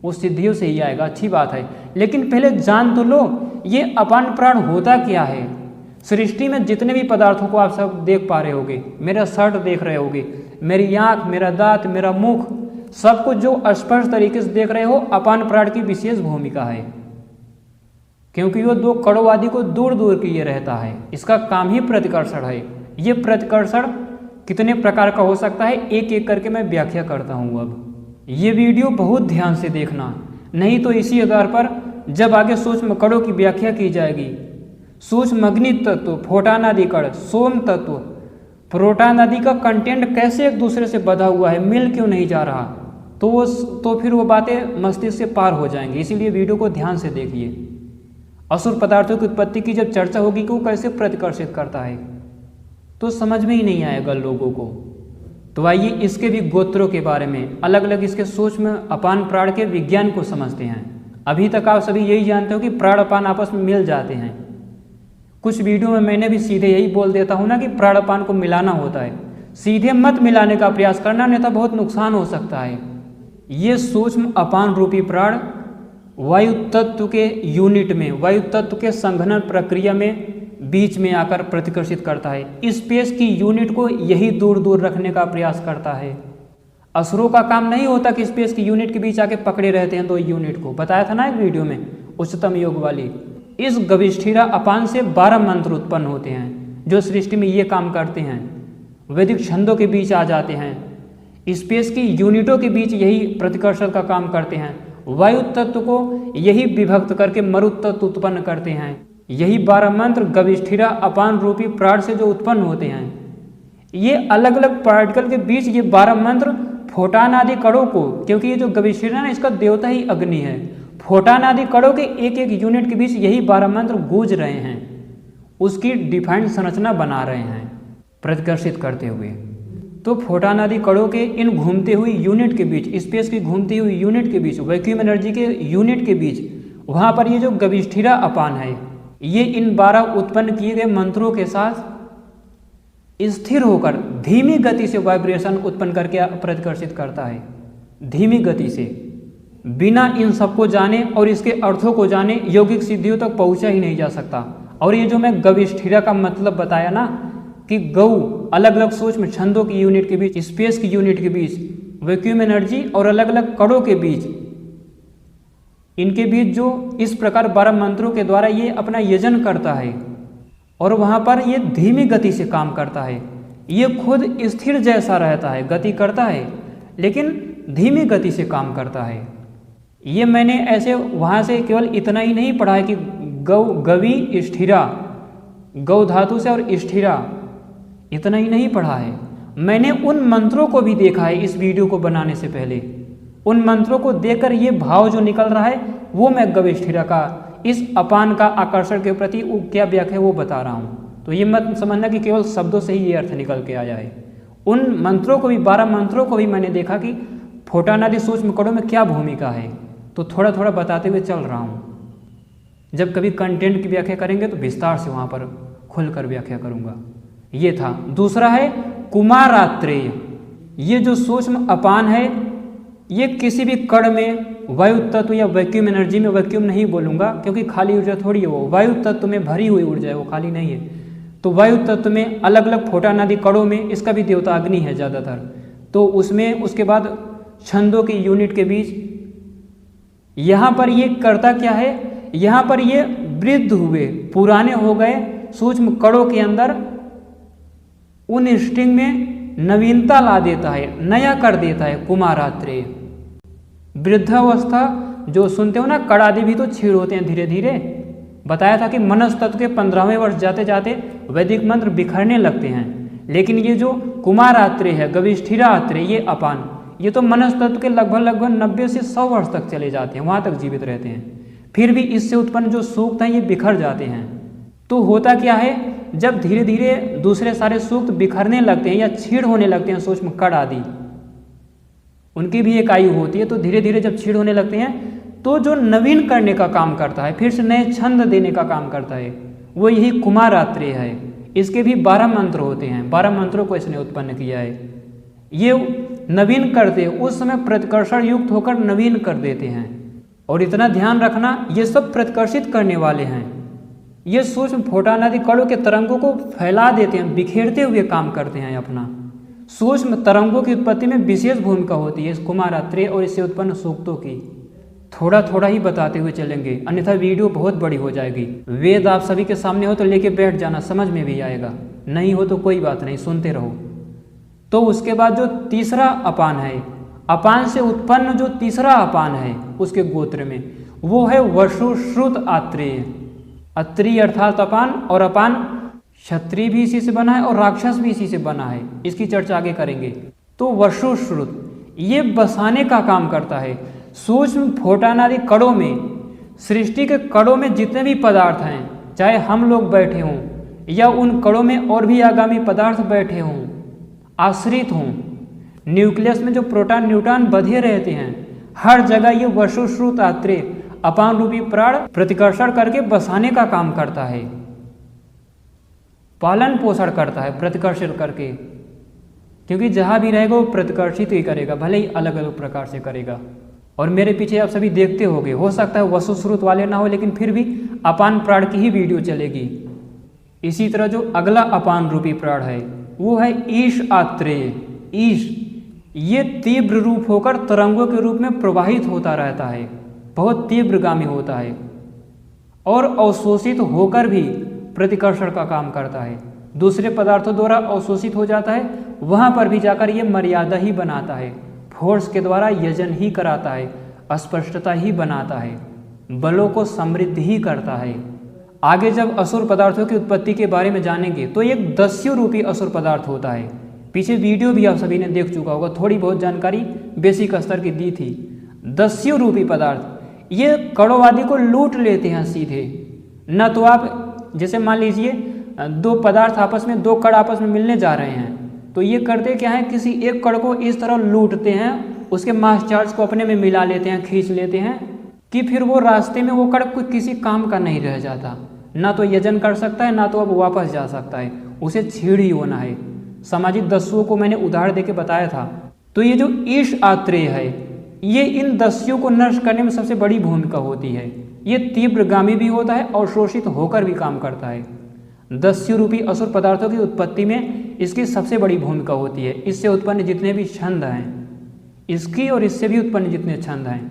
Speaker 1: वो सिद्धियों से ही आएगा। अच्छी बात है, लेकिन पहले जान तो लो ये अपान प्राण होता क्या है। सृष्टि में जितने भी पदार्थों को आप सब देख पा रहे होगे, मेरा शर्ट देख रहे होगे, मेरी आँख, मेरा दांत, मेरा मुख, सब कुछ जो स्पष्ट तरीके से देख रहे हो, अपान प्राण की विशेष भूमिका है। क्योंकि वो 2 कणों आदि को दूर दूर किए रहता है, इसका काम ही प्रतिकर्षण है। ये प्रतिकर्षण कितने प्रकार का हो सकता है, एक एक करके मैं व्याख्या करता हूँ। अब ये वीडियो बहुत ध्यान से देखना, नहीं तो इसी आधार पर जब आगे सूक्ष्म कणों की व्याख्या की जाएगी, सूक्ष्म अग्नि तत्व, फोटान आदि कण, सोम तत्व, प्रोटॉन आदि का कंटेंट कैसे एक दूसरे से बधा हुआ है, मिल क्यों नहीं जा रहा, तो फिर वो बातें मस्तिष्क से पार हो जाएंगी। इसीलिए वीडियो को ध्यान से देखिए। असुर पदार्थों की उत्पत्ति की जब चर्चा होगी कि वो कैसे प्रतिकर्षित करता है, तो समझ में ही नहीं आएगा लोगों को। तो आइए इसके भी गोत्रों के बारे में, अलग अलग इसके सूक्ष्म अपान प्राण के विज्ञान को समझते हैं। अभी तक आप सभी यही जानते हो कि प्राण अपान आपस में मिल जाते हैं। कुछ वीडियो में मैंने भी सीधे यही बोल देता हूँ ना कि प्राण अपान को मिलाना होता है। सीधे मत मिलाने का प्रयास करना, नहीं तो बहुत नुकसान हो सकता है। ये सूक्ष्म अपान रूपी प्राण वायु तत्व के यूनिट में, वायु तत्व के संघनन प्रक्रिया में बीच में आकर प्रतिकर्षित करता है। स्पेस की यूनिट को यही दूर दूर रखने का प्रयास करता है। असुरों का काम नहीं होता कि स्पेस की यूनिट के बीच आके पकड़े रहते हैं दो यूनिट को, बताया था ना एक वीडियो में उच्चतम योग वाली। इस गविष्ठिरा अपान से 12 मंत्र उत्पन्न होते हैं जो सृष्टि में ये काम करते हैं, वैदिक छंदों के बीच आ जाते हैं, स्पेस की यूनिटों के बीच यही प्रतिकर्षण का काम करते हैं, वायु तत्व को यही विभक्त करके मरुत तत्व उत्पन्न करते हैं। यही 12 मंत्र गविष्ठिरा अपान रूपी प्राण से जो उत्पन्न होते हैं, ये अलग अलग पार्टिकल के बीच ये 12 मंत्र फोटान आदि कणों को, क्योंकि ये जो गविष्ठिरा ना इसका देवता ही अग्नि है, फोटान आदि कणों के एक एक यूनिट के बीच यही 12 मंत्र गूंज रहे हैं, उसकी डिफाइंड संरचना बना रहे हैं प्रतिकर्षित करते हुए। तो फोटान आदि कणों के इन घूमते हुई यूनिट के बीच, स्पेस की घूमती हुई यूनिट के बीच, वैक्यूम एनर्जी के यूनिट के बीच, वहाँ पर ये जो गविष्ठिरा अपान है ये इन 12 उत्पन्न किए गए मंत्रों के साथ स्थिर होकर धीमी गति से वाइब्रेशन उत्पन्न करके प्रतिकर्षित करता है। धीमी गति से, बिना इन सबको जाने और इसके अर्थों को जाने यौगिक सिद्धियों तक पहुंचा ही नहीं जा सकता। और ये जो मैं गविष्ठिरा का मतलब बताया ना कि गौ अलग अलग सूक्ष्म छंदों की यूनिट के बीच, स्पेस की यूनिट के बीच, वैक्यूम एनर्जी और अलग अलग कणों के बीच, इनके बीच जो इस प्रकार 12 मंत्रों के द्वारा ये अपना यजन करता है और वहाँ पर ये धीमी गति से काम करता है। ये खुद स्थिर जैसा रहता है, गति करता है लेकिन धीमी गति से काम करता है। ये मैंने ऐसे वहाँ से केवल इतना ही नहीं पढ़ा है कि गवि स्थिरा, गौ धातु से और स्थिरा, इतना ही नहीं पढ़ा है। मैंने उन मंत्रों को भी देखा है इस वीडियो को बनाने से पहले। उन मंत्रों को देखकर ये भाव जो निकल रहा है वो मैं गविष्ठिरा का, इस अपान का आकर्षण के प्रति क्या व्याख्या है वो बता रहा हूँ। तो ये मत समझना कि केवल शब्दों से ही ये अर्थ निकल के आया है। उन मंत्रों को भी, 12 मंत्रों को भी मैंने देखा कि फोटान आदि सूक्ष्म कणों में क्या भूमिका है, तो थोड़ा थोड़ा बताते हुए चल रहा हूँ। जब कभी कंटेंट की व्याख्या करेंगे तो विस्तार से वहाँ पर खुलकर व्याख्या करूँगा। ये था। दूसरा है कुमारात्रेय। ये जो सूक्ष्म अपान है ये किसी भी कण में वायु तत्व या वैक्यूम एनर्जी में, वैक्यूम नहीं बोलूँगा क्योंकि खाली ऊर्जा थोड़ी है, वो वायु तत्व में भरी हुई ऊर्जा है, वो खाली नहीं है। तो वायु तत्व में अलग अलग फोटान आदि कणों में, इसका भी देवता अग्नि है ज़्यादातर, तो उसमें उसके बाद छंदों की यूनिट के बीच यहाँ पर ये करता क्या है, यहाँ पर ये वृद्ध हुए, पुराने हो गए सूक्ष्म कणों के अंदर उन स्ट्रिंग में नवीनता ला देता है, नया कर देता है। कुमारात्रेय वृद्धावस्था, जो सुनते हो ना कण आदि भी तो क्षीण होते हैं धीरे धीरे। बताया था कि मनस तत्व के 15वें वर्ष जाते जाते वैदिक मंत्र बिखरने लगते हैं, लेकिन ये जो कुमारात्रेय है, गविष्ठिरा आत्रेय, ये अपान, ये तो मनस तत्व के लगभग 90 से 100 वर्ष तक चले जाते हैं, वहाँ तक जीवित रहते हैं। फिर भी इससे उत्पन्न जो सूक्त हैं ये बिखर जाते हैं। तो होता क्या है, जब धीरे धीरे दूसरे सारे सूक्त बिखरने लगते हैं या क्षीण होने लगते हैं, सूक्ष्म कण आदि, उनकी भी एक आयु होती है, तो धीरे धीरे जब क्षीण होने लगते हैं तो जो नवीन करने का काम करता है, फिर से नए छंद देने का काम करता है, वो यही कुमारात्रेय है। इसके भी 12 मंत्र होते हैं, 12 मंत्रों को इसने उत्पन्न किया है। ये नवीन करते, उस समय प्रतिकर्षण युक्त होकर नवीन कर देते हैं। और इतना ध्यान रखना, ये सब प्रतिकर्षित करने वाले हैं। ये सूक्ष्म फोटान आदि कणों के तरंगों को फैला देते हैं, बिखेरते हुए काम करते हैं अपना। सूक्ष्म तरंगों की उत्पत्ति में विशेष भूमिका होती है इस कुमारात्रेय और इससे उत्पन्न सूक्तों की। थोड़ा थोड़ा ही बताते हुए चलेंगे, अन्यथा वीडियो बहुत बड़ी हो जाएगी। वेद आप सभी के सामने हो तो लेके बैठ जाना, समझ में भी आएगा, नहीं हो तो कोई बात नहीं, सुनते रहो। तो उसके बाद जो तीसरा अपान है, अपान से उत्पन्न जो तीसरा अपान है उसके गोत्र में, वो है वसुश्रुत आत्रेय। अत्रि अर्थात अपान, और अपान क्षत्रिय भी इसी से बना है और राक्षस भी इसी से बना है, इसकी चर्चा आगे करेंगे। तो वसुश्रुत ये बसाने का काम करता है सूक्ष्म फोटान आदि कणों में। सृष्टि के कणों में जितने भी पदार्थ हैं, चाहे हम लोग बैठे हों या उन कणों में और भी आगामी पदार्थ बैठे हों, आश्रित हों, न्यूक्लियस में जो प्रोटॉन न्यूट्रॉन बंधे रहते हैं, हर जगह ये वसुश्रुत आत्रेय अपान रूपी प्राण प्रतिकर्षण करके बसाने का काम करता है, पालन पोषण करता है प्रतिकर्षण करके। क्योंकि जहाँ भी रहेगा वो प्रतिकर्षित ही करेगा, भले ही अलग अलग प्रकार से करेगा। और मेरे पीछे आप सभी देखते होंगे, हो सकता है वसुश्रुत वाले ना हो, लेकिन फिर भी अपान प्राण की ही वीडियो चलेगी। इसी तरह जो अगला अपान रूपी प्राण है वो है ईश आत्रेय। ईश ये तीव्र रूप होकर तरंगों के रूप में प्रवाहित होता रहता है, बहुत तीव्रगामी होता है और अवशोषित होकर भी प्रतिकर्षण का काम करता है। दूसरे पदार्थों द्वारा अवशोषित हो जाता है, वहाँ पर भी जाकर ये मर्यादा ही बनाता है, फोर्स के द्वारा यजन ही कराता है, अस्पष्टता ही बनाता है, बलों को समृद्ध ही करता है। आगे जब असुर पदार्थों की उत्पत्ति के बारे में जानेंगे तो एक दस्यु रूपी असुर पदार्थ होता है। पीछे वीडियो भी आप सभी ने देख चुका होगा, थोड़ी बहुत जानकारी बेसिक स्तर की दी थी। दस्यु रूपी पदार्थ ये कड़ोवादी को लूट लेते हैं सीधे। न तो आप जैसे मान लीजिए दो पदार्थ आपस में, दो कण आपस में मिलने जा रहे हैं तो ये करते क्या है, किसी एक कण को इस तरह लूटते हैं, उसके मास चार्ज को अपने में मिला लेते हैं, खींच लेते हैं कि फिर वो रास्ते में वो कण किसी काम का नहीं रह जाता। ना तो यजन कर सकता है, ना तो अब वापस जा सकता है, उसे छीड़ ही होना है। सामाजिक दस्युओं को मैंने उदाहरण देके बताया था। तो ये जो ईश आत्रेय है ये इन दस्युओं को नष्ट करने में सबसे बड़ी भूमिका होती है। ये तीव्रगामी भी होता है और शोषित होकर भी काम करता है। दस्यु रूपी असुर पदार्थों की उत्पत्ति में इसकी सबसे बड़ी भूमिका होती है। इससे उत्पन्न जितने भी छंद हैं, इसकी और इससे भी उत्पन्न जितने छंद हैं,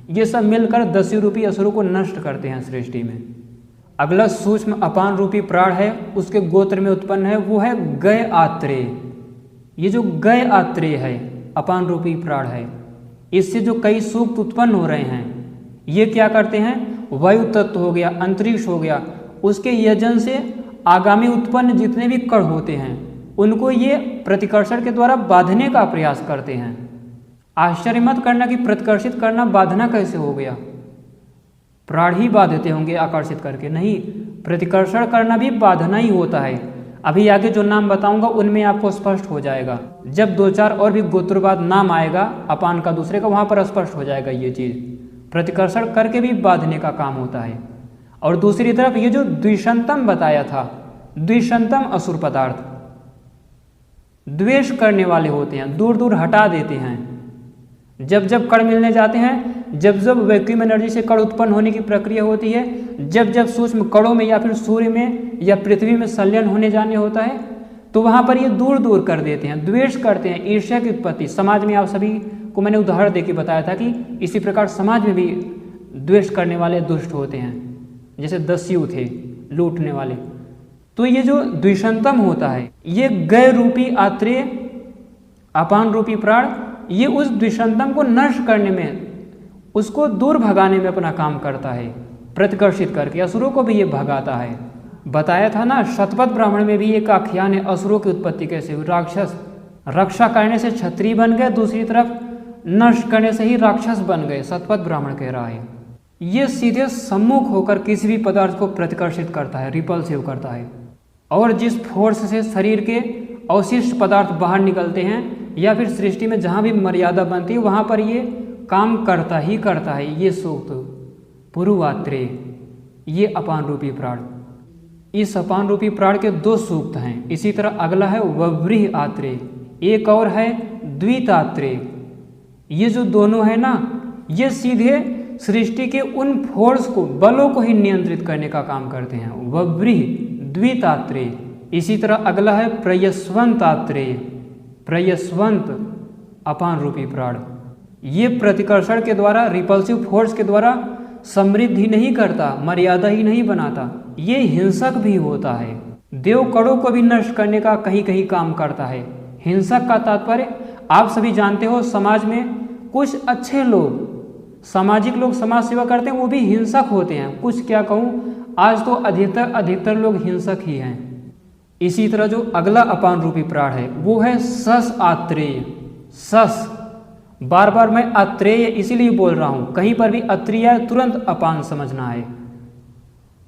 Speaker 1: ये सब मिलकर दस्यु रूपी असुरों को नष्ट करते हैं सृष्टि में। अगला सूक्ष्म अपान रूपी प्राण है, उसके गोत्र में उत्पन्न है, वो है गय आत्रेय। ये जो गय आत्रेय है अपान रूपी प्राण है, इससे जो कई सूक्त उत्पन्न हो रहे हैं, ये क्या करते हैं, वायु तत्व हो गया, अंतरिक्ष हो गया, उसके यजन से आगामी उत्पन्न जितने भी कण होते हैं उनको ये प्रतिकर्षण के द्वारा बांधने का प्रयास करते हैं। आश्चर्य मत करना कि प्रतिकर्षित करना बांधना कैसे हो गया, प्राण ही बांधते होंगे आकर्षित करके, नहीं, प्रतिकर्षण करना भी बांधना ही होता है। अभी आगे जो नाम बताऊंगा उनमें आपको स्पष्ट हो जाएगा। जब दो चार और भी गोत्रवाद नाम आएगा अपान का दूसरे का, वहां पर स्पष्ट हो जाएगा ये चीज। प्रतिकर्षण करके भी बांधने का काम होता है। और दूसरी तरफ ये जो द्विषंतम बताया था, द्विषंतम असुर पदार्थ द्वेष करने वाले होते हैं, दूर दूर हटा देते हैं। जब जब कण मिलने जाते हैं, जब जब वैक्यूम एनर्जी से कण उत्पन्न होने की प्रक्रिया होती है, जब जब सूक्ष्म कणों में या फिर सूर्य में या पृथ्वी में संलयन होने जाने होता है, तो वहां पर ये दूर दूर कर देते हैं, द्वेष करते हैं, ईर्ष्या की उत्पत्ति। समाज में आप सभी को मैंने उदाहरण देके बताया था कि इसी प्रकार समाज में भी द्वेष करने वाले दुष्ट होते हैं, जैसे दस्यु थे लूटने वाले। तो ये जो द्विषंतम होता है, ये गय रूपी आत्रेय अपान रूपी प्राण, ये उस द्विषंतम को नष्ट करने में, उसको दूर भगाने में अपना काम करता है, प्रतिकर्षित करके असुरों को भी ये भगाता है। बताया था ना, शतपथ ब्राह्मण में भी एक आख्यान है असुरों की उत्पत्ति कैसे हुई। राक्षस रक्षा करने से क्षत्रिय बन गए, दूसरी तरफ नष्ट करने से ही राक्षस बन गए, शतपथ ब्राह्मण कह रहा है। ये सीधे सम्मुख होकर किसी भी पदार्थ को प्रतिकर्षित करता है, रिपल्सिव करता है। और जिस फोर्स से शरीर के अवशिष्ट पदार्थ बाहर निकलते हैं या फिर सृष्टि में जहाँ भी मर्यादा बनती है वहाँ पर ये काम करता ही करता है। ये सूक्त पुरुवात्रेय, ये अपान रूपी प्राण। इस अपान रूपी प्राण के दो सूक्त हैं। इसी तरह अगला है वव्रीह आत्रेय, एक और है द्वितात्रेय। ये जो दोनों है ना, ये सीधे सृष्टि के उन फोर्स को, बलों को ही नियंत्रित करने का काम करते हैं, वव्रीह द्वितात्रेय। इसी तरह अगला है प्रयस्वंतात्रेय, प्रयस्वंत अपान रूपी प्राण। ये प्रतिकर्षण के द्वारा, रिपल्सिव फोर्स के द्वारा समृद्धि नहीं करता, मर्यादा ही नहीं बनाता, ये हिंसक भी होता है। देवकणों को भी नष्ट करने का कहीं कहीं काम करता है। हिंसक का तात्पर्य आप सभी जानते हो, समाज में कुछ अच्छे लोग, सामाजिक लोग समाज सेवा करते हैं, वो भी हिंसक होते हैं। कुछ क्या कहूँ, आज तो अधिकतर लोग हिंसक ही हैं। इसी तरह जो अगला अपान रूपी प्राण है वो है सस आत्रेय। सस, बार बार मैं आत्रेय इसीलिए बोल रहा हूँ, कहीं पर भी अत्रेय तुरंत अपान समझना है।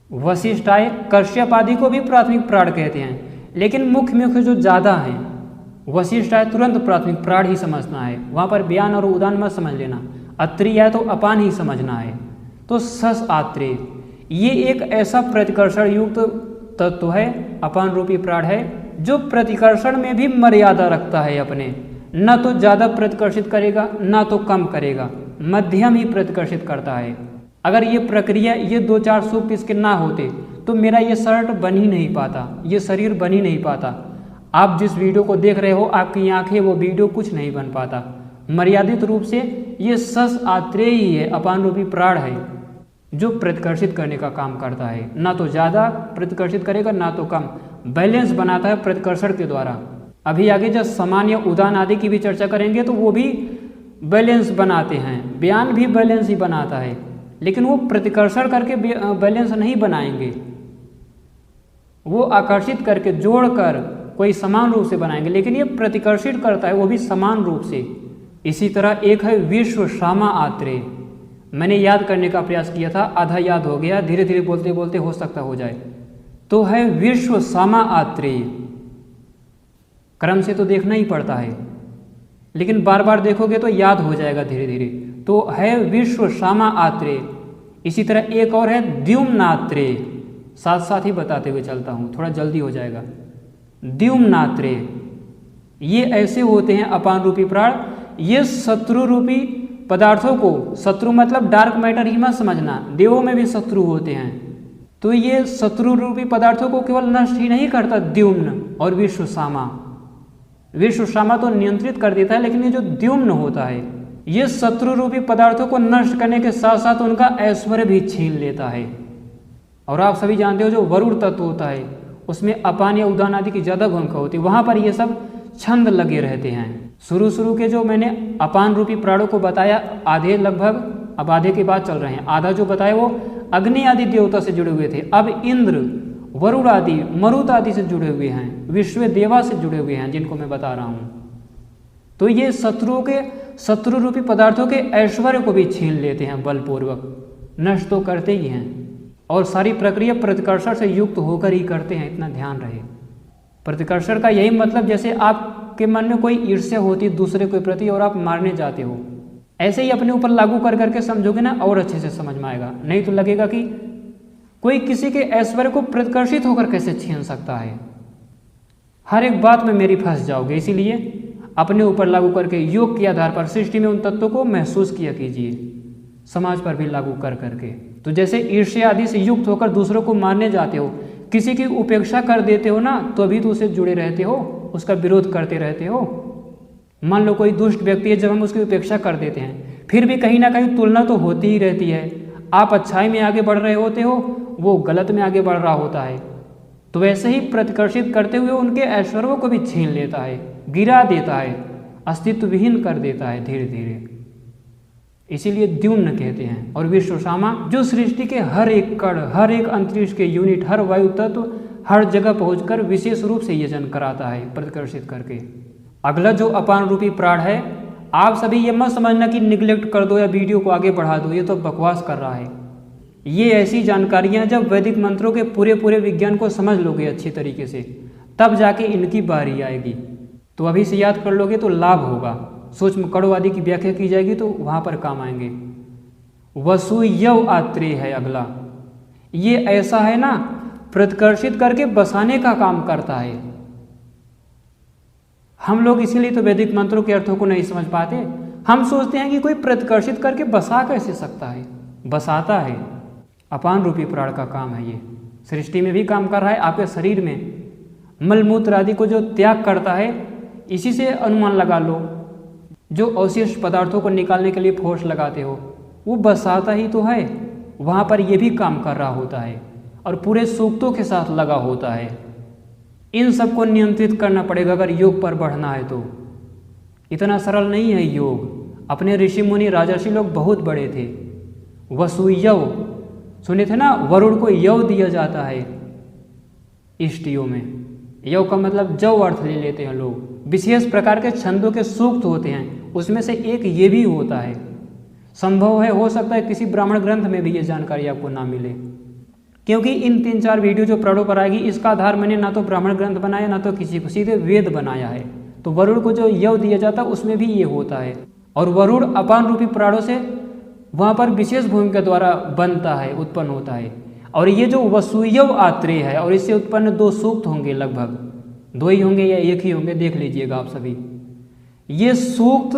Speaker 1: वशिष्ठ आए, कश्यप आदि को भी प्राथमिक प्राण कहते हैं, लेकिन मुख्य जो ज़्यादा हैं, वशिष्ठ आए तुरंत प्राथमिक प्राण ही समझना है, वहाँ पर व्यान और उदान मत समझ लेना। अत्रेय है तो अपान ही समझना है। तो सस आत्रेय ये एक ऐसा प्रतिकर्षण युक्त तत्व है, अपान रूपी प्राण है, जो प्रतिकर्षण में भी मर्यादा रखता है अपने, न तो ज़्यादा प्रतिकर्षित करेगा न तो कम करेगा, मध्यम ही प्रतिकर्षित करता है। अगर ये प्रक्रिया, ये दो चार सूक्त इसके ना होते तो मेरा ये शर्ट बन ही नहीं पाता, ये शरीर बन ही नहीं पाता। आप जिस वीडियो को देख रहे हो, आपकी आंखें, वो वीडियो कुछ नहीं बन पाता। मर्यादित रूप से ये सस आत्रेय ही है, अपान रूपी प्राण है, जो प्रतिकर्षित करने का काम करता है। ना तो ज़्यादा प्रतिकर्षित करेगा, ना तो कम, बैलेंस बनाता है प्रतिकर्षण के द्वारा। अभी आगे जब समान या उदान आदि की भी चर्चा करेंगे तो वो भी बैलेंस बनाते हैं। बयान भी बैलेंस ही बनाता है, लेकिन वो प्रतिकर्षण करके बैलेंस नहीं बनाएंगे, वो आकर्षित करके जोड़कर कोई समान रूप से बनाएंगे, लेकिन ये प्रतिकर्षित करता है, वो भी समान रूप से। इसी तरह एक है विश्व सामा आत्रेय। मैंने याद करने का प्रयास किया था, आधा याद हो गया, धीरे धीरे बोलते बोलते हो सकता हो जाए। तो है विश्व सामा आत्रेय। क्रम से तो देखना ही पड़ता है, लेकिन बार बार देखोगे तो याद हो जाएगा धीरे धीरे। तो है विश्व सामा आत्रेय। इसी तरह एक और है द्युम्नात्रेय, साथ साथ ही बताते हुए चलता हूँ, थोड़ा जल्दी हो जाएगा। द्युम्नात्रेय, ये ऐसे होते हैं अपान रूपी प्राण, ये शत्रु रूपी पदार्थों को, शत्रु मतलब डार्क मैटर ही मत समझना, देवों में भी शत्रु होते हैं, तो ये शत्रु रूपी पदार्थों को केवल नष्ट ही नहीं करता द्युम्न और विश्व सामा। विश्व सामा तो नियंत्रित कर देता है, लेकिन ये जो द्युम्न होता है, ये शत्रु रूपी पदार्थों को नष्ट करने के साथ साथ उनका ऐश्वर्य भी छीन लेता है। और आप सभी जानते हो जो वरुण तत्व होता है, उसमें अपान या उदान आदि की ज़्यादा भूमिका होती है, वहाँ पर ये सब छंद लगे रहते हैं। शुरू के जो मैंने अपान रूपी प्राणों को बताया, आधे लगभग, अब आधे के बाद चल रहे हैं। आधा जो बताया वो अग्नि आदि देवता से जुड़े हुए थे, अब इंद्र, वरुण आदि, मरुत आदि से जुड़े हुए हैं, विश्व देवा से जुड़े हुए हैं, जिनको मैं बता रहा हूँ। तो ये शत्रु रूपी पदार्थों के ऐश्वर्य को भी छीन लेते हैं, बलपूर्वक नष्ट तो करते ही हैं, और सारी प्रक्रिया प्रतिकर्षण से युक्त होकर ही करते हैं, इतना ध्यान रहे। प्रतिकर्षण का यही मतलब, जैसे आपके मन में कोई ईर्ष्या होती है दूसरे के प्रति और आप मारने जाते हो, ऐसे ही अपने ऊपर लागू कर करके समझोगे ना, और अच्छे से समझ में आएगा। नहीं तो लगेगा कि कोई किसी के ऐश्वर्य को प्रतिकर्षित होकर कैसे छीन सकता है, हर एक बात में मेरी फंस जाओगे। इसीलिए अपने ऊपर लागू करके योग के आधार पर सृष्टि में उन तत्वों को महसूस किया कीजिए, समाज पर भी लागू कर करके। तो जैसे ईर्ष्या आदि से युक्त होकर दूसरों को मारने जाते हो, किसी की उपेक्षा कर देते हो ना, तो अभी तो उससे जुड़े रहते हो, उसका विरोध करते रहते हो। मान लो कोई दुष्ट व्यक्ति है, जब हम उसकी उपेक्षा कर देते हैं, फिर भी कहीं ना कहीं तुलना तो होती ही रहती है। आप अच्छाई में आगे बढ़ रहे होते हो, वो गलत में आगे बढ़ रहा होता है, तो वैसे ही प्रतिकर्षित करते हुए उनके ऐश्वर्यों को भी छीन लेता है, गिरा देता है, अस्तित्व विहीन कर देता है धीरे धीरे। इसीलिए द्युम्न कहते हैं। और विश्व सामा जो सृष्टि के हर एक कण, हर एक अंतरिक्ष के यूनिट, हर वायु तत्व, हर जगह पहुंचकर विशेष रूप से यजन कराता है प्रतिकर्षित करके। अगला जो अपान रूपी प्राण है, आप सभी ये मत समझना कि निगलेक्ट कर दो या वीडियो को आगे बढ़ा दो, ये तो बकवास कर रहा है। ये ऐसी जानकारियां, जब वैदिक मंत्रों के पूरे विज्ञान को समझ लोगे अच्छी तरीके से, तब जाके इनकी बारी आएगी। तो अभी से याद कर लोगे तो लाभ होगा। सूक्ष्म कणों आदि की व्याख्या की जाएगी तो वहां पर काम आएंगे। वसुयव आत्रेय है अगला। ये ऐसा है ना, प्रतिकर्षित करके बसाने का काम करता है। हम लोग इसीलिए तो वैदिक मंत्रों के अर्थों को नहीं समझ पाते। हम सोचते हैं कि कोई प्रतिकर्षित करके बसा कैसे सकता है, बसाता है। अपान रूपी प्राण का काम है ये, सृष्टि में भी काम कर रहा है, आपके शरीर में मलमूत्र आदि को जो त्याग करता है, इसी से अनुमान लगा लो। जो अवशिष्ट पदार्थों को निकालने के लिए फोर्स लगाते हो, वो बसाता ही तो है, वहाँ पर ये भी काम कर रहा होता है और पूरे सूक्तों के साथ लगा होता है। इन सबको नियंत्रित करना पड़ेगा अगर योग पर बढ़ना है तो। इतना सरल नहीं है योग। अपने ऋषि मुनि राजर्षि लोग बहुत बड़े थे। वसुयव सुने थे ना, वरुण को यव दिया जाता है इष्टियों में। यव का मतलब जव अर्थ ले लेते हैं लोग। विशेष प्रकार के छंदों के सूक्त होते हैं, उसमें से एक ये भी होता है। संभव है, हो सकता है किसी ब्राह्मण ग्रंथ में भी ये जानकारी आपको ना मिले, क्योंकि इन 3-4 वीडियो जो प्राणों पर आएगी, इसका आधार मैंने ना तो ब्राह्मण ग्रंथ बनाया, ना तो किसी को सीधे वेद बनाया है। तो वरुण को जो यव दिया जाता है उसमें भी ये होता है। और वरुण अपान रूपी प्राणों से वहाँ पर विशेष भूमिका द्वारा बनता है, उत्पन्न होता है। और ये जो वसुयव आत्रेय है, और इससे उत्पन्न 2 सूक्त होंगे, लगभग 2 ही होंगे या 1 ही होंगे, देख लीजिएगा आप सभी। ये सूक्त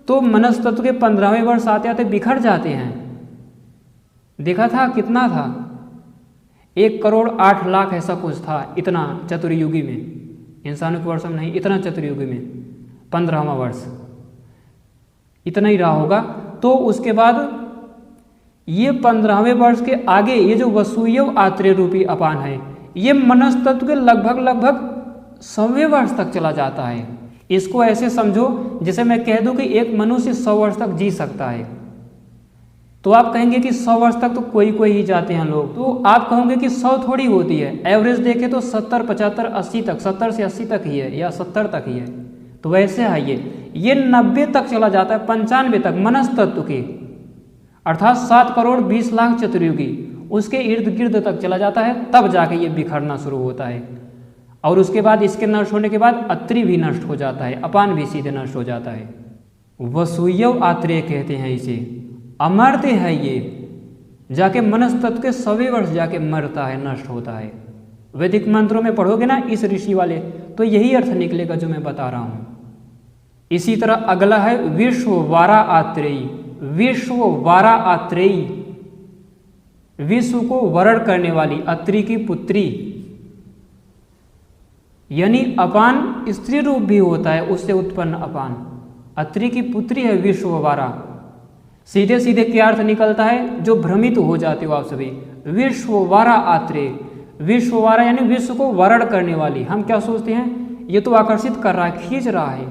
Speaker 1: तो मनस तत्व के 15वें वर्ष आते आते बिखर जाते हैं। देखा था कितना था, 1,08,00,000 ऐसा कुछ था, इतना चतुर्युगी में, इंसानों के वर्ष में नहीं, इतना चतुर्युगी में 15वां वर्ष इतना ही रहा होगा। तो उसके बाद ये 15वें वर्ष के आगे ये जो वसूयव आत्रेय रूपी अपान है, ये मनस तत्व के लगभग 100वें वर्ष तक चला जाता है। इसको ऐसे समझो जैसे मैं कह दूं कि एक मनुष्य 100 वर्ष तक जी सकता है, तो आप कहेंगे कि 100 वर्ष तक तो कोई ही जाते हैं लोग, तो आप कहोगे कि 100 थोड़ी होती है, एवरेज देखे तो 70, 75, 80 तक, 70 से 80 तक ही है या 70 तक ही है। तो वैसे है ये 90 तक चला जाता है, 95 तक मनस तत्व के, अर्थात 7,20,00,000 चतुर्युगी उसके इर्द गिर्द तक चला जाता है, तब जाके ये बिखरना शुरू होता है। और उसके बाद इसके नष्ट होने के बाद अत्रि भी नष्ट हो जाता है, अपान भी सीधे नष्ट हो जाता है। वसूयव आत्रेय कहते हैं इसे, अमर्त्य है ये, जाके मनस तत्व के 100वें वर्ष जाके मरता है, नष्ट होता है। वैदिक मंत्रों में पढ़ोगे ना इस ऋषि वाले, तो यही अर्थ निकलेगा जो मैं बता रहा हूं। इसी तरह अगला है विश्ववारा आत्रेयी। विश्ववारा आत्रेयी, विश्व को वरण करने वाली, अत्रि की पुत्री, यानी अपान स्त्री रूप भी होता है, उससे उत्पन्न अपान, अत्रि की पुत्री है विश्ववारा। सीधे सीधे क्या अर्थ निकलता है, जो भ्रमित हो जाते हो आप सभी। विश्ववारा आत्रेय, विश्ववारा यानी विश्व को वरण करने वाली। हम क्या सोचते हैं, ये तो आकर्षित कर रहा है, खींच रहा है,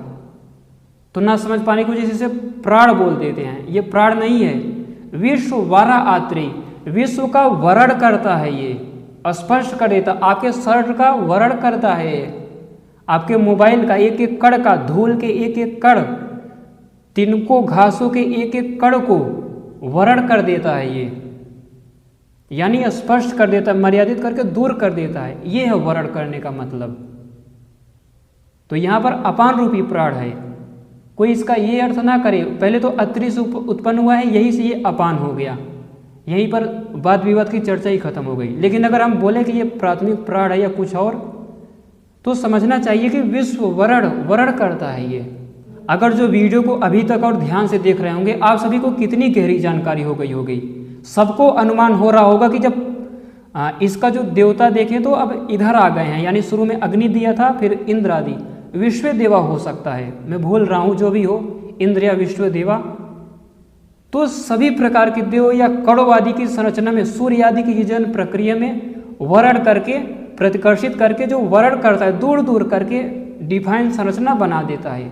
Speaker 1: तो ना समझ पाने की वजह से प्राण बोल देते हैं, ये प्राण नहीं है। विश्ववारा आत्रेय, विश्व का वरण करता है, ये स्पष्ट कर देता, आपके शर्ट का वरण करता है, आपके मोबाइल का एक एक कण का, धूल के एक एक कण, तिनको घासों के एक एक कण को वरण कर देता है ये, यानी स्पष्ट कर देता है, मर्यादित करके दूर कर देता है, ये है वरण करने का मतलब। तो यहां पर अपान रूपी प्राण है, कोई इसका ये अर्थ ना करे पहले तो अत्रि से उत्पन्न हुआ है, यही से ये अपान हो गया, यहीं पर वाद विवाद की चर्चा ही खत्म हो गई। लेकिन अगर हम बोले कि ये प्राथमिक प्राण है या कुछ और, तो समझना चाहिए कि विश्व वरण करता है ये। अगर जो वीडियो को अभी तक और ध्यान से देख रहे होंगे, आप सभी को कितनी गहरी जानकारी हो गई होगी। सबको अनुमान हो रहा होगा कि जब इसका जो देवता देखें तो अब इधर आ गए हैं, यानी शुरू में अग्नि दिया था, फिर इंद्र आदि, विश्व देवा हो सकता है, मैं भूल रहा हूँ, जो भी हो, इंद्र या विश्व देवा। तो सभी प्रकार के देव या कड़ों आदि की संरचना में, सूर्य आदि की जन प्रक्रिया में वरण करके, प्रतिकर्षित करके, जो वरण करता है दूर दूर करके डिफाइन संरचना बना देता है,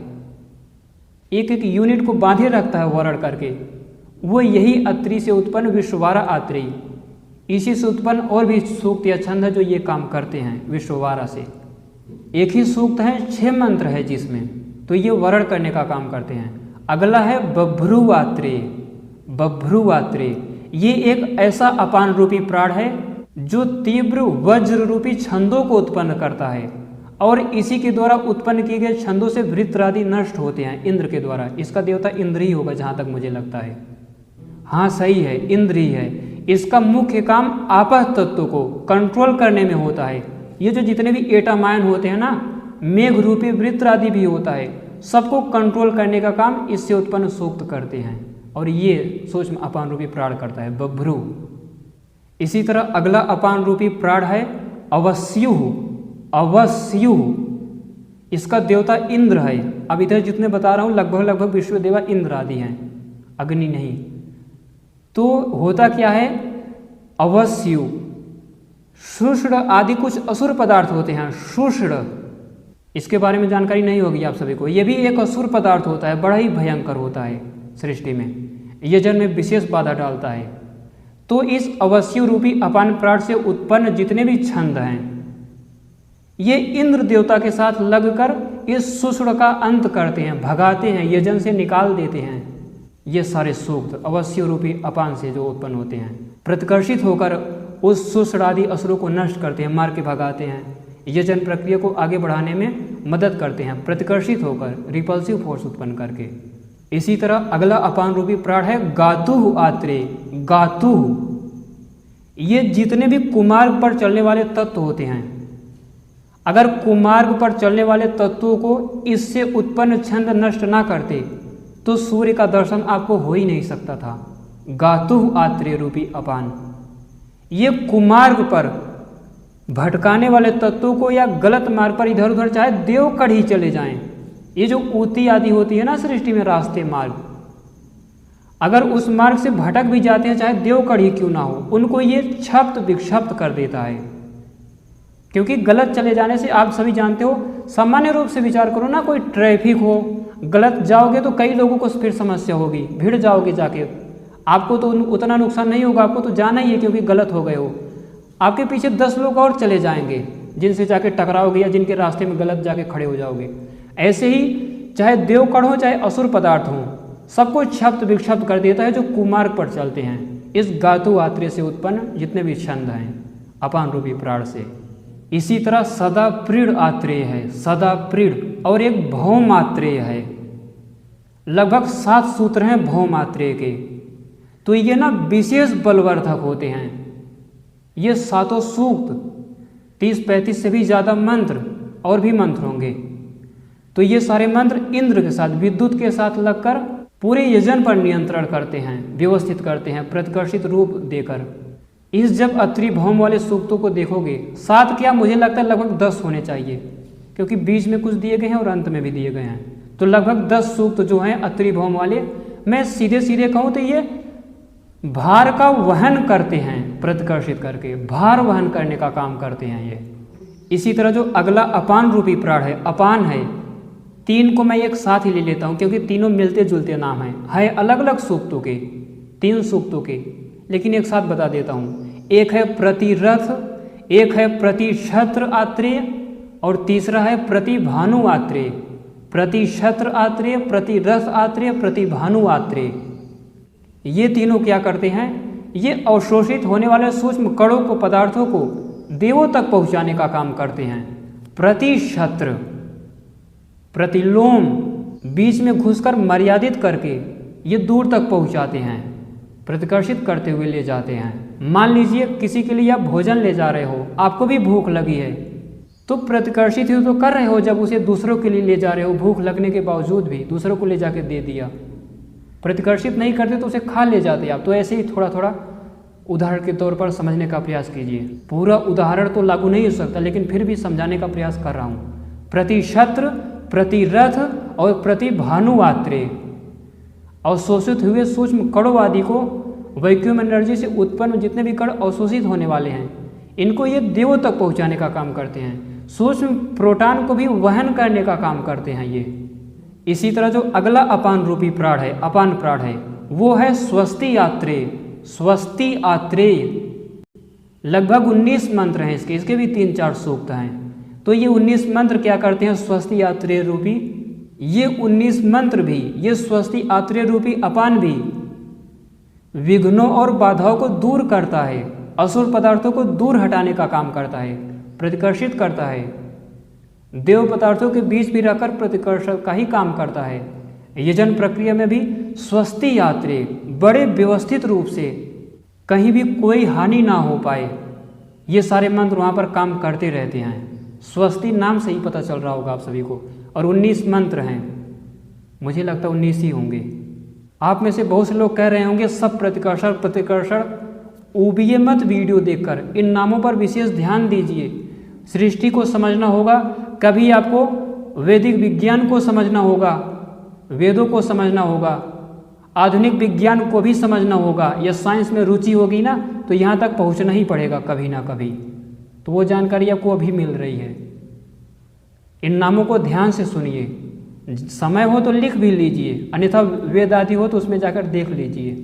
Speaker 1: एक एक यूनिट को बांधे रखता है वरण करके, वो यही अत्रि से उत्पन्न विश्ववारा आत्रेयी। इसी से उत्पन्न और भी सूक्त या छंद है जो ये काम करते हैं विश्ववारा से। एक ही सूक्त है, 6 मंत्र है जिसमें, तो ये वरण करने का काम करते हैं। अगला है बभ्रुवात्रेय। बभ्रुवात्रेय ये एक ऐसा अपान रूपी प्राण है जो तीव्र वज्र रूपी छंदों को उत्पन्न करता है, और इसी के द्वारा उत्पन्न किए गए छंदों से वृत्रादि नष्ट होते हैं इंद्र के द्वारा। इसका देवता इंद्र ही होगा जहां तक मुझे लगता है। हाँ सही है, इंद्र ही है। इसका मुख्य काम आपह तत्व को कंट्रोल करने में होता है। ये जो जितने भी एटामायन होते हैं ना, मेघ रूपी वृत्रादि भी होता है, सबको कंट्रोल करने का काम इससे उत्पन्न सूक्त करते हैं, और ये सूक्ष्म अपान रूपी प्राण करता है बभ्रु। इसी तरह अगला अपान रूपी प्राण है अवस्युः। अवस्युः इसका देवता इंद्र है। अब इधर जितने बता रहा हूं लगभग विश्व देवा इंद्र आदि हैं, अग्नि नहीं। तो होता क्या है, अवस्यु शुष्ण आदि कुछ असुर पदार्थ होते हैं। शुष्ण इसके बारे में जानकारी नहीं होगी आप सभी को, ये भी एक असुर पदार्थ होता है, बड़ा ही भयंकर होता है सृष्टि में, यजन में विशेष बाधा डालता है। तो इस अवस्यु रूपी अपान प्राण से उत्पन्न जितने भी छंद हैं, ये इंद्र देवता के साथ लगकर इस शुष्ण का अंत करते हैं, भगाते हैं, यजन से निकाल देते हैं। ये सारे सूक्त अवस्यु रूपी अपान से जो उत्पन्न होते हैं, प्रतिकर्षित होकर उस शुष्ण आदि असुरों को नष्ट करते हैं, मार के भगाते हैं, यजन प्रक्रिया को आगे बढ़ाने में मदद करते हैं, प्रतिकर्षित होकर रिपल्सिव फोर्स उत्पन्न करके। इसी तरह अगला अपान रूपी प्राण है गातुः आत्रेय। गातुः ये जितने भी कुमार्ग पर चलने वाले तत्व होते हैं, अगर कुमार्ग पर चलने वाले तत्वों को इससे उत्पन्न छंद नष्ट ना करते तो सूर्य का दर्शन आपको हो ही नहीं सकता था। गातुः आत्रेय रूपी अपान, ये कुमार्ग पर भटकाने वाले तत्वों को या गलत मार्ग पर इधर उधर चाहे देवकड़ ही चले जाएं, ये जो ऊती आदि होती है ना सृष्टि में रास्ते मार्ग, अगर उस मार्ग से भटक भी जाते हैं चाहे देवकड़ ही क्यों ना हो, उनको ये क्षप्त विक्षप्त कर देता है। क्योंकि गलत चले जाने से आप सभी जानते हो, सामान्य रूप से विचार करो ना, कोई ट्रैफिक हो, गलत जाओगे तो कई लोगों को फिर समस्या होगी, भिड़ जाओगे जाके, आपको तो उतना नुकसान नहीं होगा, आपको तो जाना ही है क्योंकि गलत हो गए हो, आपके पीछे 10 लोग और चले जाएंगे जिनसे जाके टकराओगे या जिनके रास्ते में गलत जाके खड़े हो जाओगे। ऐसे ही चाहे देवकड़ हो चाहे असुर पदार्थ हो, सबको क्षप्त विक्षप्त कर देता है जो कुमार्ग पर चलते हैं, इस गातु आत्रेय से उत्पन्न जितने भी छंद हैं अपान रूपी प्राण से। इसी तरह सदा प्रीड़ आत्रेय है, सदा प्रीड़, और एक भौम आत्रेय है। लगभग 7 सूत्र हैं भौम आत्रेय के, तो ये ना विशेष बलवर्धक होते हैं। ये 7 सूक्त, 30-35 से भी ज़्यादा मंत्र और भी मंत्र होंगे, तो ये सारे मंत्र इंद्र के साथ, विद्युत के साथ लगकर पूरे यजन पर नियंत्रण करते हैं, व्यवस्थित करते हैं, प्रतिकर्षित रूप देकर। इस जब अत्रि भौम वाले सूक्तों को देखोगे, 7 क्या मुझे लगता है लगभग 10 होने चाहिए, क्योंकि बीच में कुछ दिए गए हैं और अंत में भी दिए गए हैं, तो लगभग 10 सूक्त जो हैं अत्रि भौम वाले, मैं सीधे सीधे कहूँ तो ये भार का वहन करते हैं, प्रतिकर्षित करके भार वहन करने का काम करते हैं ये। इसी तरह जो अगला अपान रूपी प्राण है, अपान है, 3 को मैं एक साथ ही ले लेता हूँ क्योंकि तीनों मिलते जुलते नाम है अलग अलग सूक्तों के, 3 सूक्तों के, लेकिन एक साथ बता देता हूँ। एक है प्रतिरथ, एक है प्रतिक्षत्र आत्रेय, और तीसरा है प्रतिभानु आत्रेय। प्रतिक्षत्र आत्रेय, प्रतिरथ आत्रेय, प्रतिभानु आत्रेय, ये तीनों क्या करते हैं, ये अवशोषित होने वाले सूक्ष्म कणों को, पदार्थों को देवों तक पहुंचाने का काम करते हैं। प्रतिक्षत्र, प्रतिलोम, बीच में घुसकर मर्यादित करके ये दूर तक पहुंचाते हैं, प्रतिकर्षित करते हुए ले जाते हैं। मान लीजिए किसी के लिए आप भोजन ले जा रहे हो, आपको भी भूख लगी है, तो प्रतिकर्षित ही तो कर रहे हो जब उसे दूसरों के लिए ले जा रहे हो, भूख लगने के बावजूद भी दूसरों को ले जाके दे दिया। प्रतिकर्षित नहीं करते तो उसे खा ले जाते आप। तो ऐसे ही थोड़ा थोड़ा उदाहरण के तौर पर समझने का प्रयास कीजिए। पूरा उदाहरण तो लागू नहीं हो सकता, लेकिन फिर भी समझाने का प्रयास कर रहा हूँ। प्रतिक्षत्र, प्रतिरथ और प्रतिभानु आत्रेय अवशोषित हुए सूक्ष्म कणों आदि को वैक्यूम एनर्जी से उत्पन्न जितने भी कण अवशोषित होने वाले हैं, इनको ये देवों तक पहुँचाने का काम करते हैं। सूक्ष्म प्रोटॉन को भी वहन करने का काम करते हैं ये। इसी तरह जो अगला अपान रूपी प्राण है, अपान प्राण है, वो है स्वस्ति आत्रेय। स्वस्ति आत्रेय लगभग 19 मंत्र हैं इसके भी 3-4 सूक्त हैं। तो ये 19 मंत्र क्या करते हैं, स्वस्ति आत्रेय रूपी ये 19 मंत्र भी, ये स्वस्ति आत्रेय रूपी अपान भी विघ्नों और बाधाओं को दूर करता है, असुर पदार्थों को दूर हटाने का काम करता है, प्रतिकर्षित करता है, देव पदार्थों के बीच भी रहकर प्रतिकर्षण का ही काम करता है। यजन प्रक्रिया में भी स्वस्ति आत्रेय बड़े व्यवस्थित रूप से कहीं भी कोई हानि ना हो पाए, ये सारे मंत्र वहाँ पर काम करते रहते हैं। स्वस्ति नाम से ही पता चल रहा होगा आप सभी को। और 19 मंत्र हैं, मुझे लगता है 19 ही होंगे। आप में से बहुत से लोग कह रहे होंगे सब प्रतिकर्षण ऊबिए मत वीडियो देखकर, इन नामों पर विशेष ध्यान दीजिए। सृष्टि को समझना होगा, कभी आपको वैदिक विज्ञान को समझना होगा, वेदों को समझना होगा, आधुनिक विज्ञान को भी समझना होगा, या साइंस में रुचि होगी ना तो यहाँ तक पहुँचना ही पड़ेगा कभी ना कभी। तो वो जानकारी आपको अभी मिल रही है। इन नामों को ध्यान से सुनिए, समय हो तो लिख भी लीजिए, अन्यथा वेद आदि हो तो उसमें जाकर देख लीजिए।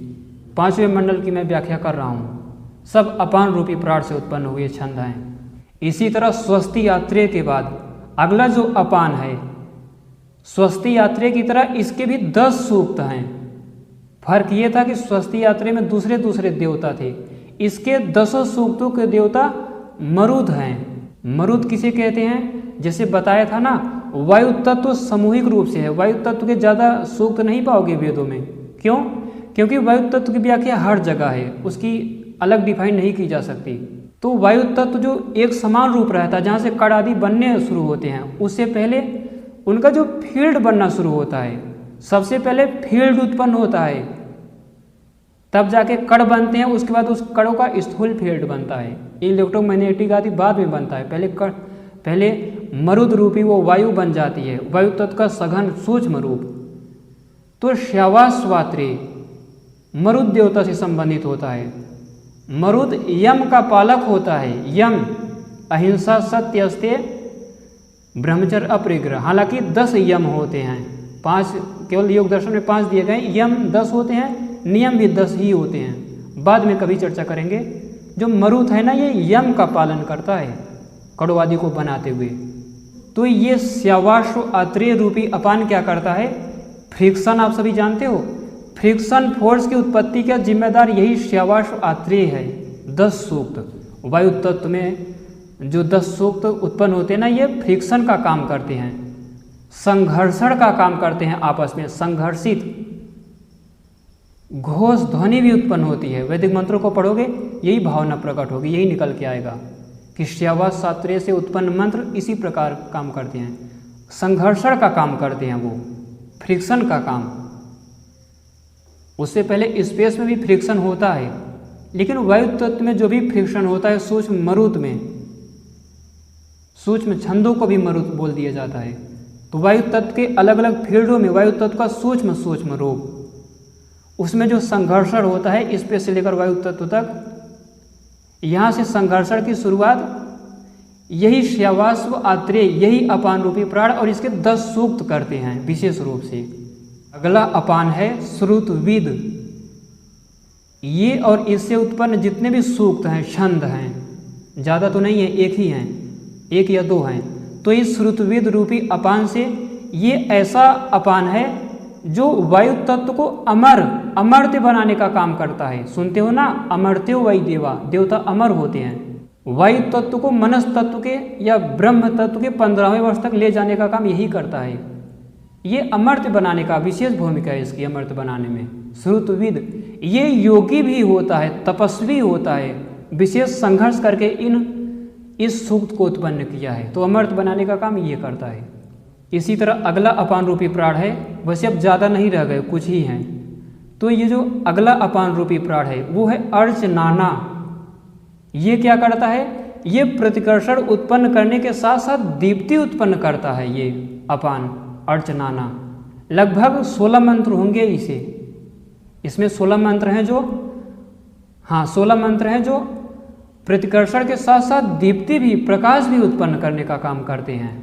Speaker 1: 5वें मंडल की मैं व्याख्या कर रहा हूँ। सब अपान रूपी प्राण से उत्पन्न हुए छंद हैं। इसी तरह स्वस्ति आत्रेय के बाद अगला जो अपान है, स्वस्ति आत्रेय की तरह इसके भी 10 सूक्त हैं। फर्क ये था कि स्वस्ति आत्रेय में दूसरे देवता थे, इसके 10 सूक्तों के देवता मरुद हैं। मरुद किसे कहते हैं, जैसे बताया था ना, वायु तत्व सामूहिक रूप से है। वायु तत्व के ज़्यादा सूक्त नहीं पाओगे वेदों में। क्यों? क्योंकि वायु तत्व की व्याख्या हर जगह है, उसकी अलग डिफाइन नहीं की जा सकती। तो वायु तत्व जो एक समान रूप रहता है, जहाँ से कण आदि बनने शुरू होते हैं, उससे पहले उनका जो फील्ड बनना शुरू होता है, सबसे पहले फील्ड उत्पन्न होता है। तब जाके कण बनते हैं, उसके बाद उस कणों का स्थूल फील्ड बनता है, इलेक्ट्रोमैग्नेटिक आदि बाद में बनता है। पहले मरुद रूपी वो वायु बन जाती है, वायु तत्व का सघन सूक्ष्म रूप। तो श्यावास्वात्रे मरुद देवता से संबंधित होता है। मरुद यम का पालक होता है। यम अहिंसा, सत्य, अस्तेय, ब्रह्मचर्य, अपरिग्रह। हालांकि 10 यम होते हैं, 5 केवल योग दर्शन में 5 दिए गए, यम 10 होते हैं, नियम भी 10 ही होते हैं, बाद में कभी चर्चा करेंगे। जो मरुद है ना, ये यम का पालन करता है कड़ों आदि को बनाते हुए। तो ये श्यावाश्व आत्रेय रूपी अपान क्या करता है? फ्रिक्शन, आप सभी जानते हो, फ्रिक्शन फोर्स की उत्पत्ति का जिम्मेदार यही श्यावाश्व आत्रेय है। 10 सूक्त वायु तत्व में जो 10 सूक्त उत्पन्न होते हैं ना, ये फ्रिक्शन का काम करते हैं, संघर्षण का काम करते हैं, आपस में संघर्षित। घोष ध्वनि भी उत्पन्न होती है। वैदिक मंत्रों को पढ़ोगे यही भावना प्रकट होगी, यही निकल के आएगा कि श्यावास आत्रेय से उत्पन्न मंत्र इसी प्रकार काम करते हैं, संघर्षण का काम करते हैं, वो फ्रिक्शन का काम। उससे पहले स्पेस में भी फ्रिक्शन होता है, लेकिन वायु तत्व में जो भी फ्रिक्शन होता है सूक्ष्म मरुत में, सूक्ष्म छंदों को भी मरुत बोल दिया जाता है। तो वायु तत्व के अलग अलग फील्डों में वायु तत्व का सूक्ष्म रूप, उसमें जो संघर्षण होता है स्पेस से लेकर वायु तत्व तक, यहाँ से संघर्षण की शुरुआत यही श्यावास्व आत्रेय, यही अपान रूपी प्राण और इसके 10 सूक्त करते हैं विशेष रूप से। अगला अपान है श्रुतविद। ये और इससे उत्पन्न जितने भी सूक्त हैं, छंद हैं, ज़्यादा तो नहीं है, एक ही हैं, 1 या 2 हैं। तो इस श्रुतविद रूपी अपान से, ये ऐसा अपान है जो वायु तत्व को अमर्त्य बनाने का काम करता है। सुनते हो ना, अमर्त्यो वायु देवा, देवता अमर होते हैं। वायु तत्व को मनस तत्व के या ब्रह्म तत्व के 15वें वर्ष तक ले जाने का काम यही करता है। ये अमर्त्य बनाने का विशेष भूमिका है इसकी, अमर्त्य बनाने में। श्रुतविद ये योगी भी होता है, तपस्वी होता है, विशेष संघर्ष करके इस सूक्त को उत्पन्न किया है, तो अमर्त्य बनाने का काम ये करता है। इसी तरह अगला अपान रूपी प्राण है, वैसे अब ज़्यादा नहीं रह गए, कुछ ही हैं। तो ये जो अगला अपान रूपी प्राण है वो है अर्चनाना। ये क्या करता है? ये प्रतिकर्षण उत्पन्न करने के साथ साथ दीप्ति उत्पन्न करता है। ये अपान अर्चनाना लगभग 16 मंत्र होंगे इसे, इसमें 16 मंत्र हैं जो, हाँ 16 मंत्र हैं जो प्रतिकर्षण के साथ साथ दीप्ति भी, प्रकाश भी उत्पन्न करने का काम करते हैं।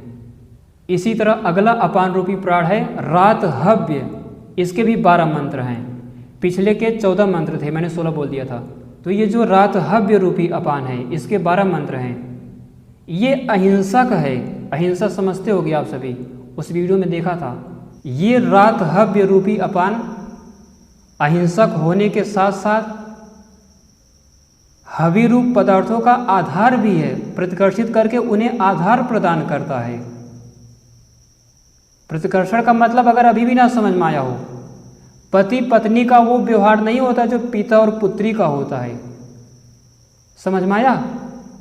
Speaker 1: इसी तरह अगला अपान रूपी प्राण है रातहव्य। इसके भी 12 मंत्र हैं, पिछले के 14 मंत्र थे, मैंने 16 बोल दिया था। तो ये जो रातहव्य रूपी अपान है, इसके 12 मंत्र हैं। ये अहिंसक है, अहिंसा समझते होगे आप सभी, उस वीडियो में देखा था। ये रातहव्य रूपी अपान अहिंसक होने के साथ साथ हवि रूप पदार्थों का आधार भी है, प्रतिकर्षित करके उन्हें आधार प्रदान करता है। प्रतिकर्षण का मतलब अगर अभी भी ना समझ में आया हो, पति पत्नी का वो व्यवहार नहीं होता जो पिता और पुत्री का होता है। समझ में आया?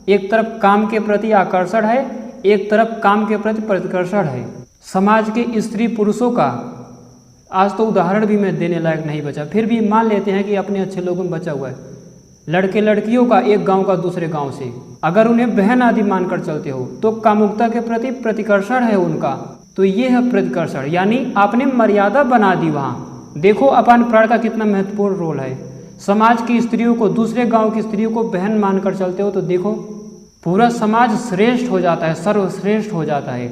Speaker 1: एक तरफ काम के प्रति आकर्षण है, एक तरफ काम के प्रति प्रतिकर्षण है। समाज के स्त्री पुरुषों का आज तो उदाहरण भी मैं देने लायक नहीं बचा, फिर भी मान लेते हैं कि अपने अच्छे लोगों में बचा हुआ है। लड़के लड़कियों का एक गांव का दूसरे गांव से, अगर उन्हें बहन आदि मानकर चलते हो तो कामुकता के प्रति प्रतिकर्षण है उनका। तो ये है प्रतिकर्षण, यानी आपने मर्यादा बना दी वहाँ। देखो अपान प्राण का कितना महत्वपूर्ण रोल है। समाज की स्त्रियों को, दूसरे गांव की स्त्रियों को बहन मानकर चलते हो तो देखो पूरा समाज श्रेष्ठ हो जाता है, सर्वश्रेष्ठ हो जाता है,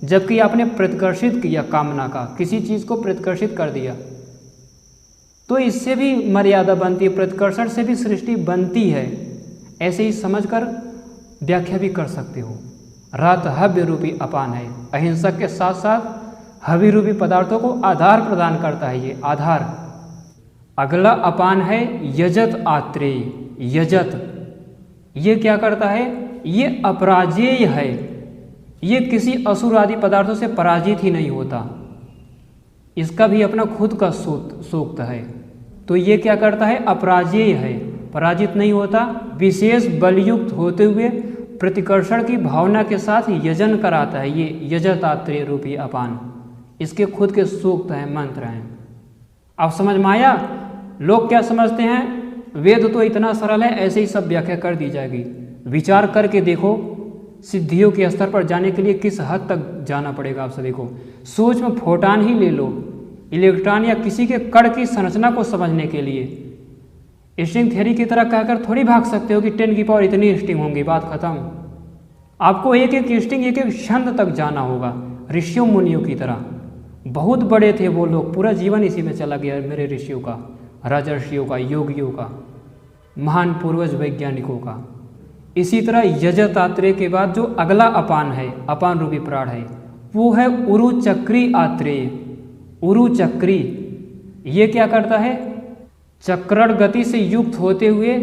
Speaker 1: जबकि आपने प्रतिकर्षित किया कामना का, किसी चीज़ को प्रतिकर्षित कर दिया। तो इससे भी मर्यादा बनती है, प्रतिकर्षण से भी सृष्टि बनती है। ऐसे ही समझकर व्याख्या भी कर सकते हो। रातहव्य रूपी अपान है, अहिंसक के साथ साथ हवि रूपी पदार्थों को आधार प्रदान करता है, ये आधार। अगला अपान है यजत आत्रेय। यजत ये क्या करता है? ये अपराजेय है, ये किसी असुर आदि पदार्थों से पराजित ही नहीं होता, इसका भी अपना खुद का सूक्त है। तो ये क्या करता है? अपराजेय है, पराजित नहीं होता, विशेष बलयुक्त होते हुए प्रतिकर्षण की भावना के साथ यजन कराता है। ये यजतात्रेय रूपी अपान, इसके खुद के सूक्त हैं, मंत्र हैं। आप समझ में आया? लोग क्या समझते हैं, वेद तो इतना सरल है, ऐसे ही सब व्याख्या कर दी जाएगी। विचार करके देखो, सिद्धियों के स्तर पर जाने के लिए किस हद तक जाना पड़ेगा आप सभी को। सूक्ष्म फोटान ही ले लो, इलेक्ट्रॉन या किसी के कण की संरचना को समझने के लिए स्ट्रिंग थ्योरी की तरह कहकर थोड़ी भाग सकते हो कि 10 की पावर इतनी स्ट्रिंग होंगी, बात खत्म। आपको एक एक स्ट्रिंग, एक एक छंद तक जाना होगा। ऋषियों मुनियों की तरह, बहुत बड़े थे वो लोग, पूरा जीवन इसी में चला गया मेरे ऋषियों का, राजर्षियों का, योगियों का, महान पूर्वज वैज्ञानिकों का। इसी तरह यजतात्रेय के बाद जो अगला अपान है, अपान रूपी प्राण है, वो है उरुचक्री आत्रेय। उरुचक्री ये क्या करता है, चक्रण गति से युक्त होते हुए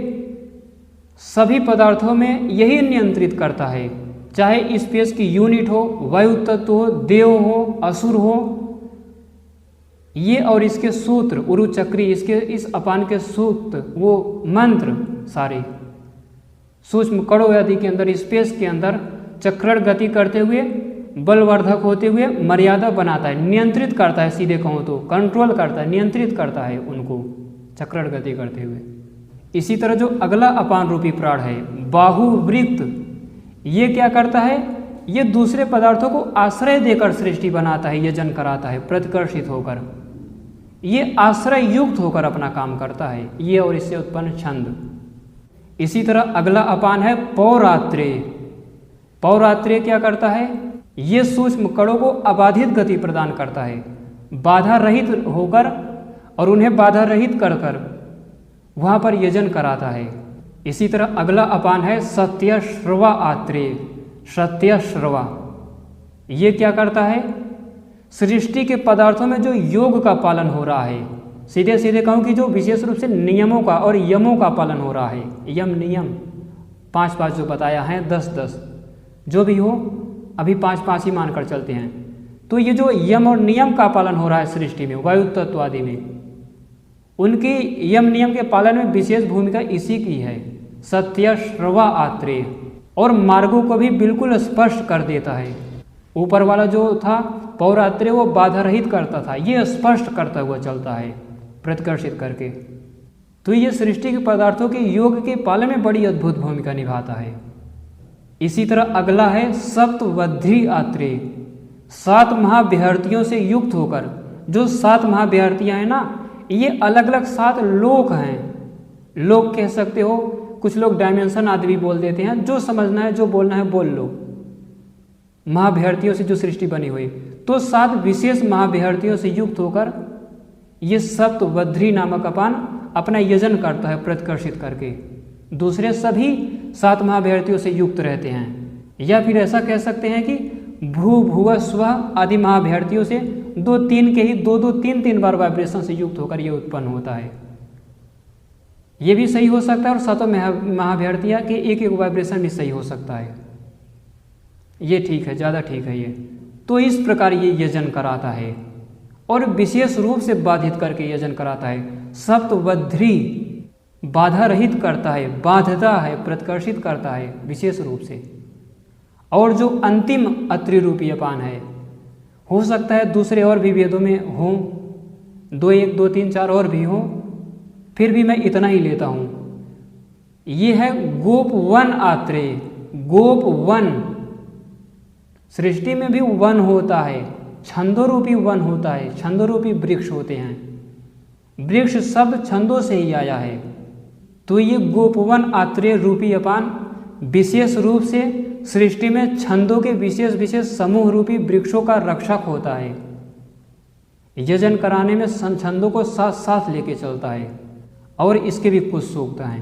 Speaker 1: सभी पदार्थों में यही नियंत्रित करता है, चाहे स्पेस की यूनिट हो, वायु तत्व हो, देव हो, असुर हो। ये और इसके सूत्र उरुचक्री, इसके इस अपान के सूत्र, वो मंत्र सारे सूक्ष्म कणों आदि के अंदर, स्पेस के अंदर चक्रण गति करते हुए, बलवर्धक होते हुए मर्यादा बनाता है, नियंत्रित करता है, सीधे कहूँ तो कंट्रोल करता है, नियंत्रित करता है उनको चक्रण गति करते हुए। इसी तरह जो अगला अपान रूपी प्राण है बाहुवृत्त, ये क्या करता है, ये दूसरे पदार्थों को आश्रय देकर सृष्टि बनाता है, यजन कराता है, प्रतिकर्षित होकर, ये आश्रय युक्त होकर अपना काम करता है, ये और इससे उत्पन्न छंद। इसी तरह अगला अपान है पौरात्रेय। पौरात्रेय क्या करता है, ये सूक्ष्म कणों को अबाधित गति प्रदान करता है, बाधा रहित होकर और उन्हें बाधा रहित कर कर वहाँ पर यजन कराता है। इसी तरह अगला अपान है सत्यश्रवा आत्रेय। सत्यश्रवा ये क्या करता है, सृष्टि के पदार्थों में जो योग का पालन हो रहा है, सीधे सीधे कहूँ कि जो विशेष रूप से नियमों का और यमों का पालन हो रहा है, यम नियम 5-5 जो बताया है, 10-10 जो भी हो, अभी 5-5 ही मानकर चलते हैं। तो ये जो यम और नियम का पालन हो रहा है सृष्टि में, वायु तत्व आदि में, उनकी यम नियम के पालन में विशेष भूमिका इसी की है, सत्यश्रवा आत्रेय। और मार्गों को भी बिल्कुल स्पष्ट कर देता है। ऊपर वाला जो था पौरात्रेय वो बाधा रहित करता था, ये स्पष्ट करता हुआ चलता है, प्रतिकर्षित करके। तो ये सृष्टि के पदार्थों के योग के पालन में बड़ी अद्भुत भूमिका निभाता है। इसी तरह अगला है सप्तवध्री आत्रेय। 7 महाविहर्तियों से युक्त होकर, जो 7 महाविहर्तियाँ हैं ना, ये अलग अलग 7 लोक हैं। लोक कह सकते हो, कुछ लोग डायमेंशन आदि भी बोल देते हैं, जो समझना है, जो बोलना है बोल लो। महाविहर्तियों से जो सृष्टि बनी हुई, तो 7 विशेष महाविहर्तियों से युक्त होकर ये सप्तवध्री नामक अपान अपना यजन करता है, प्रतिकर्षित करके। दूसरे सभी 7 महाविहर्तियों से युक्त रहते हैं। या फिर ऐसा कह सकते हैं कि भू भुव स्व आदि महाविहर्तियों से 2-3 के ही 2-2, 3-3 बार वाइब्रेशन से युक्त होकर ये उत्पन्न होता है। ये भी सही हो सकता है, और 7 महाविहर्तियाँ के एक वाइब्रेशन भी सही हो सकता है। ये ठीक है, ज़्यादा ठीक है ये। तो इस प्रकार ये यजन कराता है और विशेष रूप से बाधित करके यजन कराता है। सप्तवध्री बाधा रहित करता है, बाधता है, प्रतिकर्षित करता है विशेष रूप से। और जो अंतिम अत्रि रूपी अपान है, हो सकता है दूसरे और भी वेदों में हों, 2-1, 2, 3, 4 और भी हों, फिर भी मैं इतना ही लेता हूँ। ये है गोप वन आत्रेय। गोप वन, सृष्टि में भी वन होता है, छंदों रूपी वन होता है, छंदों रूपी वृक्ष होते हैं। वृक्ष शब्द छंदों से ही आया है। तो ये गोपवन आत्रेय रूपी अपान विशेष रूप से सृष्टि में छंदों के विशेष विशेष समूह रूपी वृक्षों का रक्षक होता है। यजन कराने में छंदों को साथ साथ लेके चलता है, और इसके भी कुछ सूक्त हैं।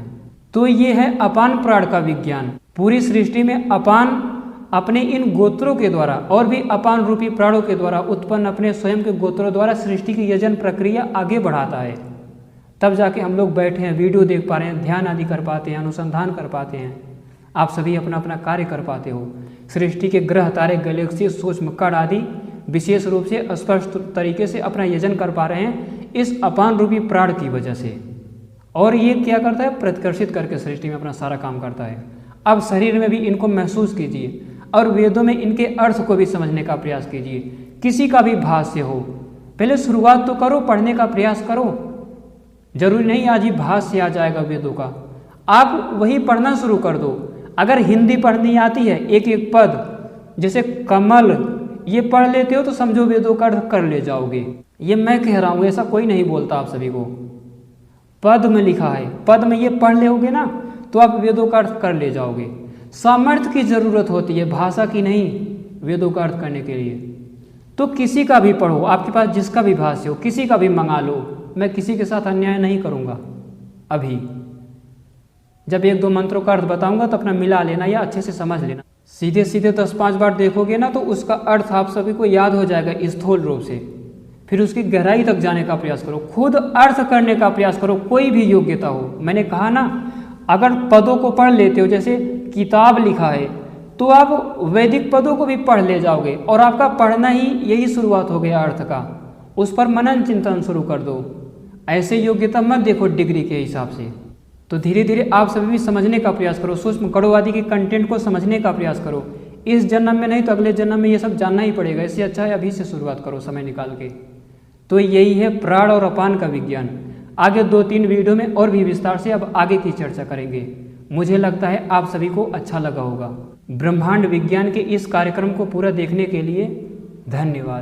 Speaker 1: तो ये है अपान प्राण का विज्ञान। पूरी सृष्टि में अपान अपने इन गोत्रों के द्वारा और भी अपान रूपी प्राणों के द्वारा उत्पन्न अपने स्वयं के गोत्रों द्वारा सृष्टि की यजन प्रक्रिया आगे बढ़ाता है। तब जाके हम लोग बैठे हैं, वीडियो देख पा रहे हैं, ध्यान आदि कर पाते हैं, अनुसंधान कर पाते हैं, आप सभी अपना अपना कार्य कर पाते हो। सृष्टि के ग्रह, तारे, गैलेक्सी, सूक्ष्म कण आदि विशेष रूप से स्पष्ट तरीके से अपना यजन कर पा रहे हैं इस अपान रूपी प्राण की वजह से। और ये क्या करता है, प्रतिकर्षित करके सृष्टि में अपना सारा काम करता है। अब शरीर में भी इनको महसूस कीजिए और वेदों में इनके अर्थ को भी समझने का प्रयास कीजिए। किसी का भी भाष्य हो, पहले शुरुआत तो करो, पढ़ने का प्रयास करो। जरूरी नहीं आज ही भाष्य आ जाएगा वेदों का, आप वही पढ़ना शुरू कर दो। अगर हिंदी पढ़नी आती है एक एक पद, जैसे कमल, ये पढ़ लेते हो तो समझो वेदों का अर्थ कर ले जाओगे। ये मैं कह रहा हूँ, ऐसा कोई नहीं बोलता आप सभी को। पद में लिखा है, पद में ये पढ़ लेोगे ना तो आप वेदों का अर्थ कर ले जाओगे। सामर्थ्य की जरूरत होती है, भाषा की नहीं, वेदों का अर्थ करने के लिए। तो किसी का भी पढ़ो, आपके पास जिसका भी भाष्य हो, किसी का भी मंगा लो। मैं किसी के साथ अन्याय नहीं करूँगा। अभी जब एक दो मंत्रों का अर्थ बताऊंगा तो अपना मिला लेना या अच्छे से समझ लेना। सीधे सीधे 10-5 बार देखोगे ना तो उसका अर्थ आप सभी को याद हो जाएगा स्थूल रूप से। फिर उसकी गहराई तक जाने का प्रयास करो, खुद अर्थ करने का प्रयास करो, कोई भी योग्यता हो। मैंने कहा ना, अगर पदों को पढ़ लेते हो, जैसे किताब लिखा है, तो आप वैदिक पदों को भी पढ़ ले जाओगे और आपका पढ़ना ही यही शुरुआत हो गया अर्थ का। उस पर मनन चिंतन शुरू कर दो। ऐसे योग्यता मत देखो डिग्री के हिसाब से। तो धीरे धीरे आप सभी भी समझने का प्रयास करो, सूक्ष्म कड़ोवादी के कंटेंट को समझने का प्रयास करो। इस जन्म में नहीं तो अगले जन्म में ये सब जानना ही पड़ेगा। इससे अच्छा है अभी से शुरुआत करो समय निकाल के। तो यही है प्राण और अपान का विज्ञान। आगे 2-3 वीडियो में और भी विस्तार से अब आगे की चर्चा करेंगे। मुझे लगता है आप सभी को अच्छा लगा होगा। ब्रह्मांड विज्ञान के इस कार्यक्रम को पूरा देखने के लिए धन्यवाद।